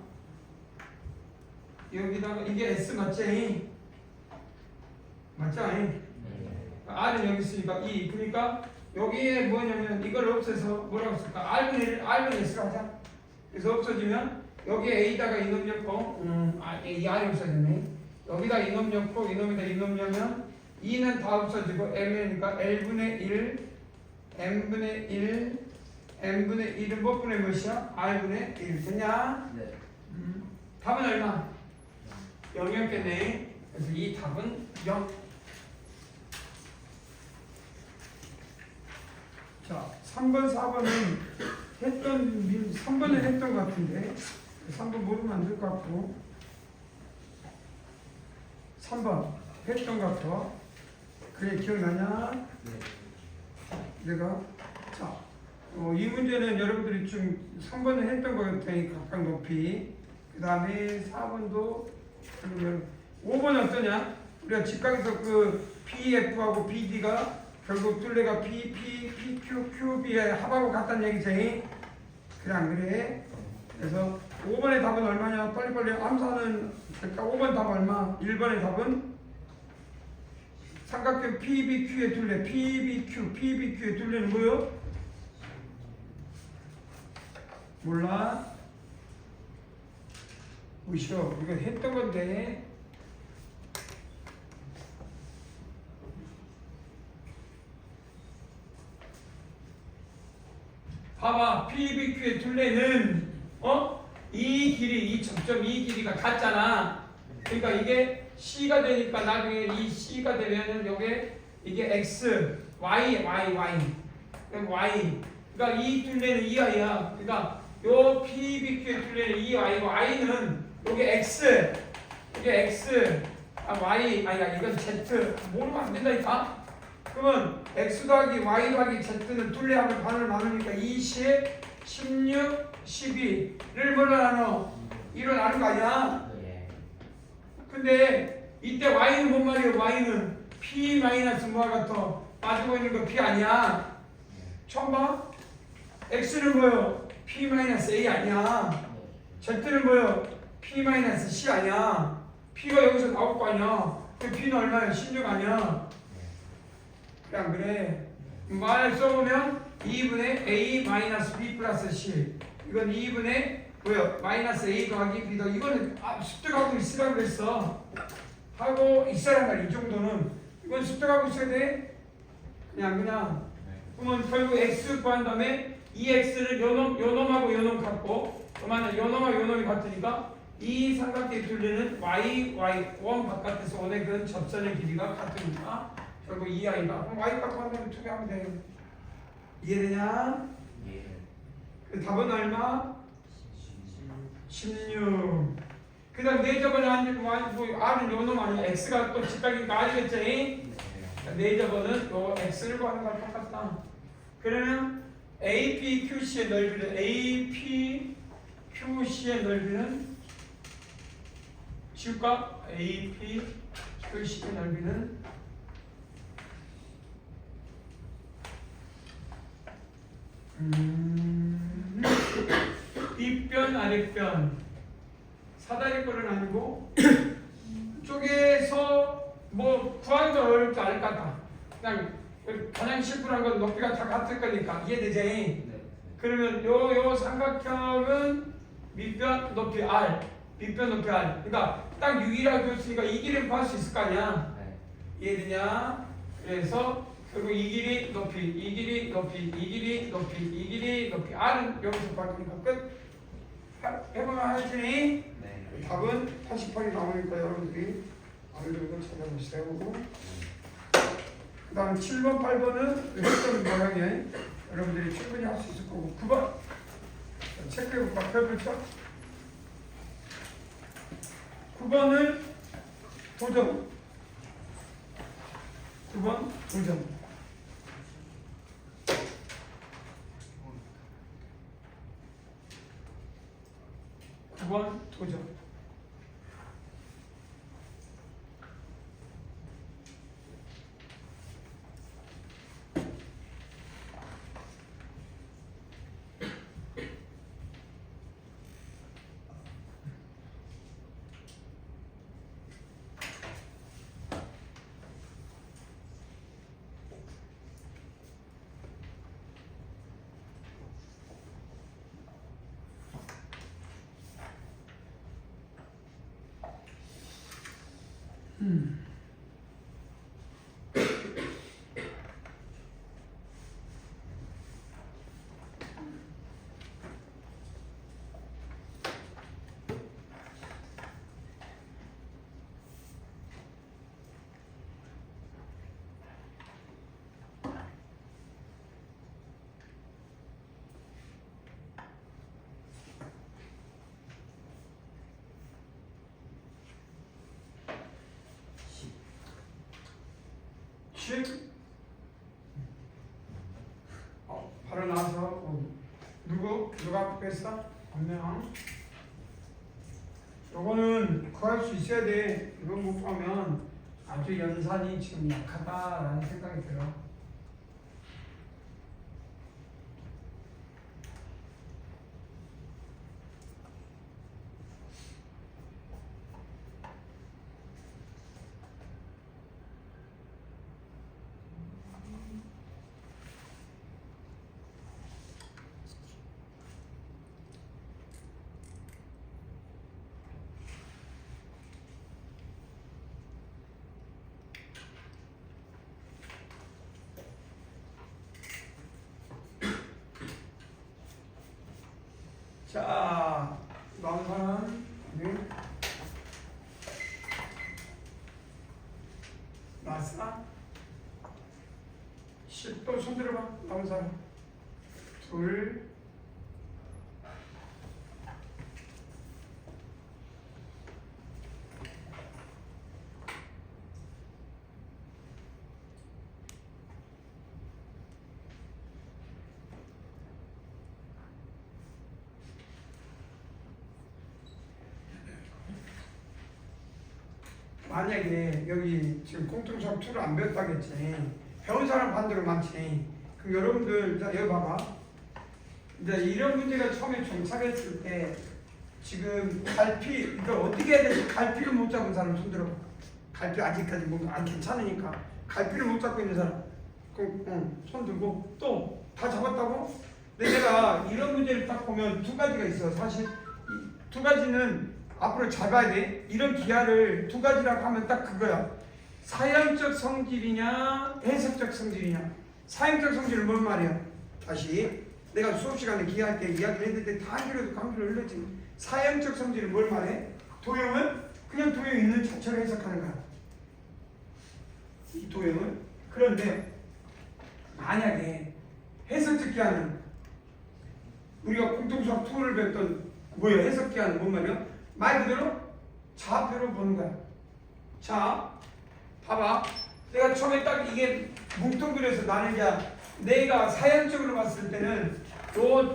여기다가 이게 S 맞지? 맞죠? R은 여기 있으니까 2. 그러니까 여기에 뭐냐면 이걸 없애서 뭐라고 쓸까? R분의 S가 하자. 그래서 없어지면 여기에 A다가 이놈 넣고 이 R이 없어졌네. 여기다 이놈 넣고 이놈에다 이놈 넣으면 2는 다 없어지고 M이니까 L분의 1 M분의 1 M분의 1은 몇 분의 몇이야? R분의 1 됐냐? 네. 답은 얼마? 0이었겠네. 그래서 이 답은 0. 자, 3번, 4번은 3번은 했던 것 같은데 3번 모르면 안 될 것 같고 3번 했던 것 같아. 그래 기억나냐? 네. 내가 자, 이 문제는 여러분들이 좀 3번은 했던 것 같으니 각각 높이 그 다음에 4번도 그러면 5번은 어떠냐? 우리가 직각에서 그 PF하고 BD가 결국 둘레가 P, Q, Q, B의 합하고 같다는 얘기지? 그래 안 그래? 그래서 5번의 답은 얼마냐? 빨리빨리 암산은 그러니까 5번 답 얼마? 1번의 답은 삼각형 PBQ의 둘레 PBQ의 둘레는 뭐요? 몰라? 보시오 이거 했던 건데 봐봐 PBQ의 둘레는 이 길이 이 접점 이 길이가 같잖아. 그러니까 이게 C가 되니까 나중에 이 C가 되면은 요게 이게 X Y 그러니까 이 둘레는 EI야. 그러니까 요 PBQ의 둘레는 EI고 I는 요게 X 이게 X Y 아니야 이건 Z 모르면 안 된다니까. 그러면 X 더하기 Y 더하기 Z는 둘레하고 반을 나누니까 20, 16, 12를 뭘로 나눠? 1로 나눈 거 아니야? 근데 이때 Y는 뭔 말이에요? Y는 P 마이너스 뭐와 같아? 빠지고 있는 거 P 아니야? 처음 봐? X는 뭐요? P 마이너스 A 아니야? Z는 뭐요? P 마이너스 C 아니야? P가 여기서 나올 거 아니야? 그 P는 얼마야? 16 아니야? 그래 안 그래? 말 써보면 2분의 A 마이너스 B 플러스 C 이건 2분의 뭐요? 마이너스 A 더하기 B 더하기 이거는 습득하고 있으라고 그랬어. 하고 있어란 말이야. 이 정도는 이건 습득하고 있어야 돼. 그냥 그러면 결국 X 구한 다음에 이 X를 요놈하고 요놈 같고 그러면 요놈하고 요놈이 같으니까 이 삼각대 둘레는 원 바깥에서 원의 그 접선의 길이가 같으니까 결국 이 아이가 그럼 Y 갖고 한다면 두 개 하면 돼. 이해되냐? 예. 그 답은 얼마? 16. 그 다음 네저번에 R은 요놈 아니야. X가 또 직각이니까 R이겠지? 네저번은 요 X를 구하는 거랑 똑같다. 그러면 APQC의 넓이는 APQC의 넓이는 지울까? APQC의 넓이는 윗변 아랫변 사다리 꼴은 아니고 쪽에서 뭐 구하는 건 어렵지 않을 것 같다. 그냥 가장 심플한 건 높이가 다 같을 거니까 이해되지? 네. 그러면 요 삼각형은 밑변 높이 R 밑변 높이 R 그러니까 딱 6이라고 줬으니까 이 길이는 구할 수 있을 거 아니야? 네. 이해되냐? 그래서 그리고 이 길이 높이, 이 길이 높이, 이 길이 높이, 이 길이 높이 R은 여기서 구할 거니까 끝. 해보면 하시니 네. 답은 88이 나오니까 여러분들이 어느 정도 찾아보시라고 그 다음 7번, 8번은 했던 모양이에요. 여러분들이 충분히 할 수 있을 거고 9번 체크해볼까? 펴볼까? 9번은 도전. 9번 도전. 9번 도전. 바로 나와서 누가 뺐어? 분명. 요거는 구할 수 있어야 돼. 이거 못 구하면 아주 연산이 지금 약하다라는 생각이 들어. 자, 나온 사람, 네. 나왔어? 10도 손 들어봐. 나온 사람. 둘. 만약에 여기 지금 공통수학 2를 안 배웠다겠지. 배운 사람 반대로 많지. 그럼 여러분들 자 여기 봐봐. 이제 이런 문제가 처음에 정착했을 때 지금 갈피 그러니까 어떻게 해야 될지 갈피를 못 잡은 사람 손 들어. 갈피 아직까지 뭔가 안 괜찮으니까 갈피를 못 잡고 있는 사람. 그럼 손 들고 또 다 잡았다고? 근데 내가 이런 문제를 딱 보면 두 가지가 있어. 사실 이 두 가지는 앞으로 잘 봐야 돼. 이런 기하를 두 가지라고 하면 딱 그거야. 사형적 성질이냐 해석적 성질이냐. 사형적 성질은 뭔 말이야? 다시 내가 수업 시간에 기하할 때 이야기를 했는데 다 한겨레도 감기를 흘렸지. 사형적 성질은 뭘 말해? 도형은 그냥 도형 있는 자체로 해석하는 거야. 이 도형은. 그런데 만약에 해석적 기하는 우리가 공통수학 2를 배웠던 뭐야? 해석 기하는 뭔 말이야? 말 그대로 좌표로 보는 거야. 자, 봐봐. 내가 처음에 딱 이게 뭉텅그려서 나는 이제 내가 사형적으로 봤을 때는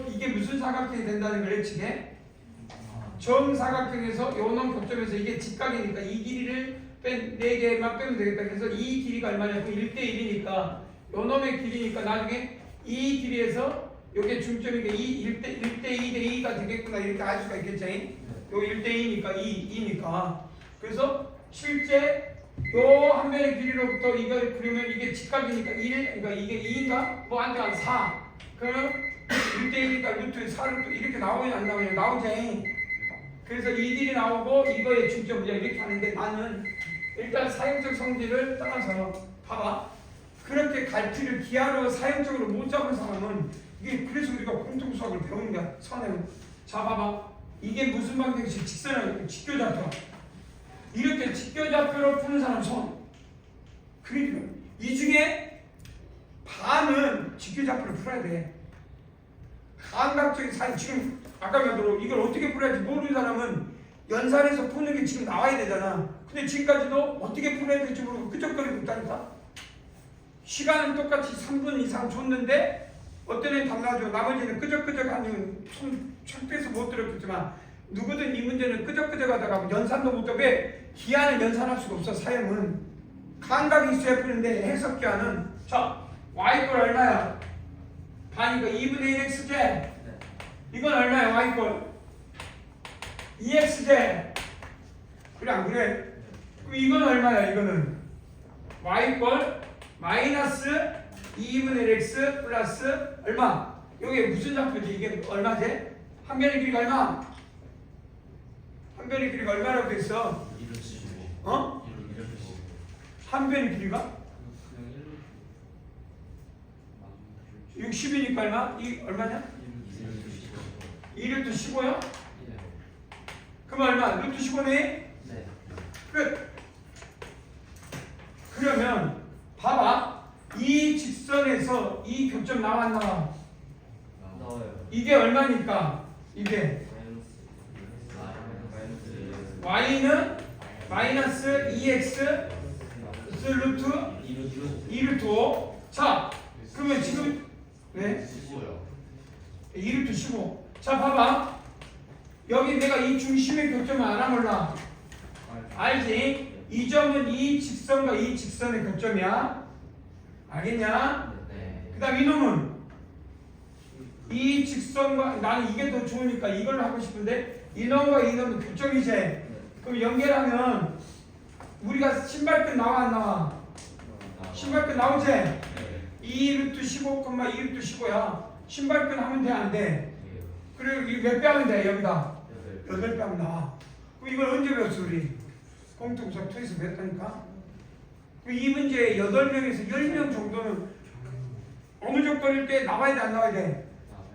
이게 무슨 사각형이 된다는 걸 예측해? 정사각형에서 요놈 교점에서 이게 직각이니까 이 길이를 4개만 빼면 되겠다. 그래서 이 길이가 얼마냐고 1대1이니까 요놈의 길이니까 나중에 이 길이에서 요게 중점이니까 1대2대2가 되겠구나 이렇게 알 수가 있겠지. 요 1대2니까 2니까 그래서 실제 요 한 면의 길이로부터 이걸 그리면 이게 직각이니까 1 그러니까 이게 2인가? 뭐 안 돼, 한 4 그러면 1대1이니까 루트 4를 또 이렇게 나오냐 안 나오냐 나오지. 그래서 이 길이 나오고 이거의 중점 이렇게 하는데 나는 일단 사형적 성질을 떠나서 봐봐. 그렇게 갈피를 기하로 사형적으로 못 잡은 사람은 이게 그래서 우리가 공통수학을 배우는 거야. 선행은. 자 봐봐. 이게 무슨 방정식? 직선이야. 직교좌표. 이렇게 직교좌표로 푸는 사람 손. 그러니까 이 중에 반은 직교잡기로 풀어야 돼. 감각적인 사인 지금 아까 말대로 이걸 어떻게 풀어야지 모르는 사람은 연산해서 푸는 게 지금 나와야 되잖아. 근데 지금까지도 어떻게 풀어야 될지 모르고 끄적거리고 있다니까. 시간은 똑같이 3분 이상 줬는데 어떤 애는 답나죠. 나머지는 끄적끄적하는 손 빼서 못 들었겠지만 누구든 이 문제는 끄적끄적하다가 연산도 못하고 왜 기한을 연산할 수가 없어. 사형은 감각이 있어야 푸는데 해석기한은 자 y꼴 얼마야? 반이니까 2분의 1x제. 네. 이건 얼마야? y꼴 2x제. 그래 안 그래? 그럼 이건 얼마야? 이거는 y꼴 마이너스 2분의 1 x 플러스 얼마? 이게 무슨 좌표지? 이게 얼마지? 한 변의 길이가 얼마? 한 변의 길이가 얼마라고 돼 있어? 215. 어? 215. 한 변의 길이가? 60이니까 얼마? 이 얼마냐? 2루트 15요? 그럼 얼마? 루트 15네? 네. 끝! 그러면 봐봐. 이 직선에서 이 교점 나와 안 나와? 나와요. 이게 얼마니까? 이게 y는 마이너스 2x 루트 2루트 5. 자 그러면 지금 네? 2루트 15. 자 봐봐. 여기 내가 이 중심의 교점을 알아 몰라? 알지? 이 점은 이 직선과 이 직선의 교점이야. 알겠냐? 네. 그 다음 이놈은 이 직선과 나는 이게 더 좋으니까 이걸로 하고 싶은데 이놈과 이놈은 교점이지. 그럼 연결하면 우리가 신발끈 나와 안 나와? 신발끈 나오지? 2루트 15, 2루트 15야. 신발끈 하면 돼 안 돼? 그리고 이거 몇 배 하면 돼? 여기다 8배 하면 나와. 그럼 이걸 언제 배웠어 우리? 공통수학 투에서 배웠다니까? 이 문제에 8명에서 10명 정도는 어느 조건일 때 나와야 돼 안 나와야 돼?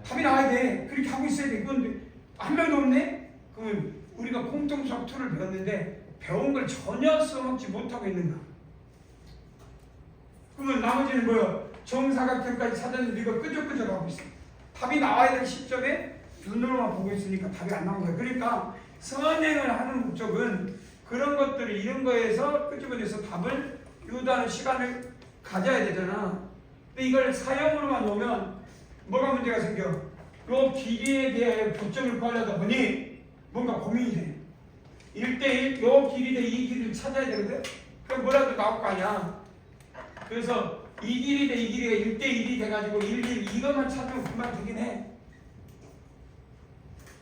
답이 나와야 돼. 그렇게 하고 있어야 돼. 그런데 한 명도 없네? 그러면 우리가 공통수학 2를 배웠는데 배운 걸 전혀 써먹지 못하고 있는 거야. 그러면 나머지는 뭐야? 정사각형까지 찾았는데 이거 끄적끄적 하고 있어. 답이 나와야 될 시점에 눈으로만 보고 있으니까 답이 안 나온 거야. 그러니까 선행을 하는 목적은 그런 것들을 이런 거에서 끄집어내서 답을 유도하는 시간을 가져야 되잖아. 근데 이걸 사형으로만 놓으면 뭐가 문제가 생겨? 요 길이에 대해 교점을 구하려다 보니 뭔가 고민이 돼. 1대1 요 길이 대 이 길이를 찾아야 되거든. 그럼 뭐라도 나올 거 아니야. 그래서 이 길이 대 이 길이가 1대1이 돼가지고 1, 1 이것만 찾으면 금방 되긴 해.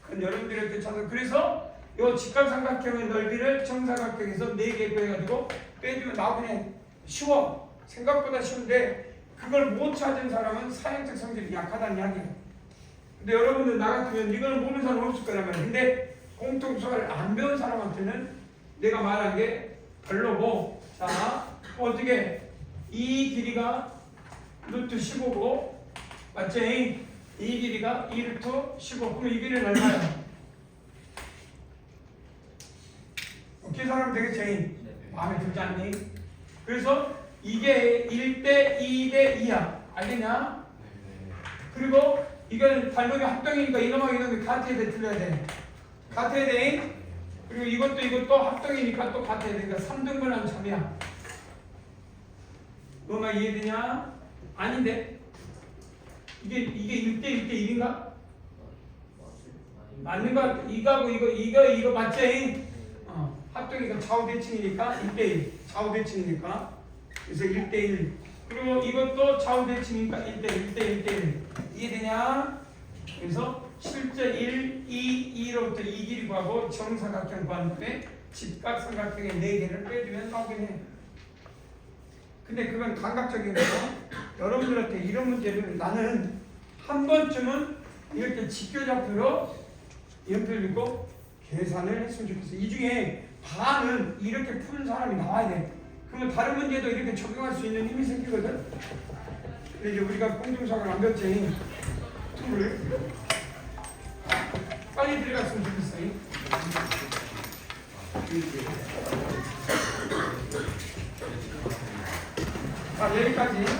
그건 여러분들한테 찾아. 그래서 요 직각삼각형의 넓이를 정사각형에서 4개 구해가지고 빼주면 나오긴 해. 쉬워. 생각보다 쉬운데 그걸 못 찾은 사람은 사형적 성질이 약하다는 이야기야. 근데 여러분들 나 같으면 이걸 모르는 사람 없을 거란 말이야. 근데 공통수학을 안 배운 사람한테는 내가 말한 게 별로고. 자 어떻게 이 길이가 루트 15고 맞지? 이 길이가 2루트 15. 그럼 이 길이는 얼마야? 계산하면 되겠지? 마음에 들지 않니? 그래서 이게 1대 2대 2야. 알겠냐? 그리고 이건 발목이 합동이니까 이놈하고 이놈이 같아야 돼, 틀려야 돼? 같아야 돼. 그리고 이것도 합동이니까 또 같아야 돼. 그러니까 3등분하는 점이야. 너만 이해되냐? 아닌데? 이게 1대 1대 1인가? 맞는 거 같아. 이거 맞지? 합동이니까 좌우대칭이니까 1대1 좌우대칭이니까 그래서 1대1 그리고 이것도 좌우대칭이니까 1대1 이해되냐? 그래서 실제 1, 2, 2로부터 이 길이 구하고 정사각형 구한 다음에 직각삼각형의 4개를 빼주면 나오긴 해. 근데 그건 감각적인 거고 여러분들한테 이런 문제를 나는 한 번쯤은 이렇게 직교좌표로 연필 읽고 계산을 했으면 좋겠어. 이 중에 반은 이렇게 푸는 사람이 나와야 돼. 그러면 다른 문제도 이렇게 적용할 수 있는 힘이 생기거든. 근데 이제 우리가 공정수학을 안 배웠지. 툴을 빨리 들어갔으면 좋겠어. 자, 여기까지.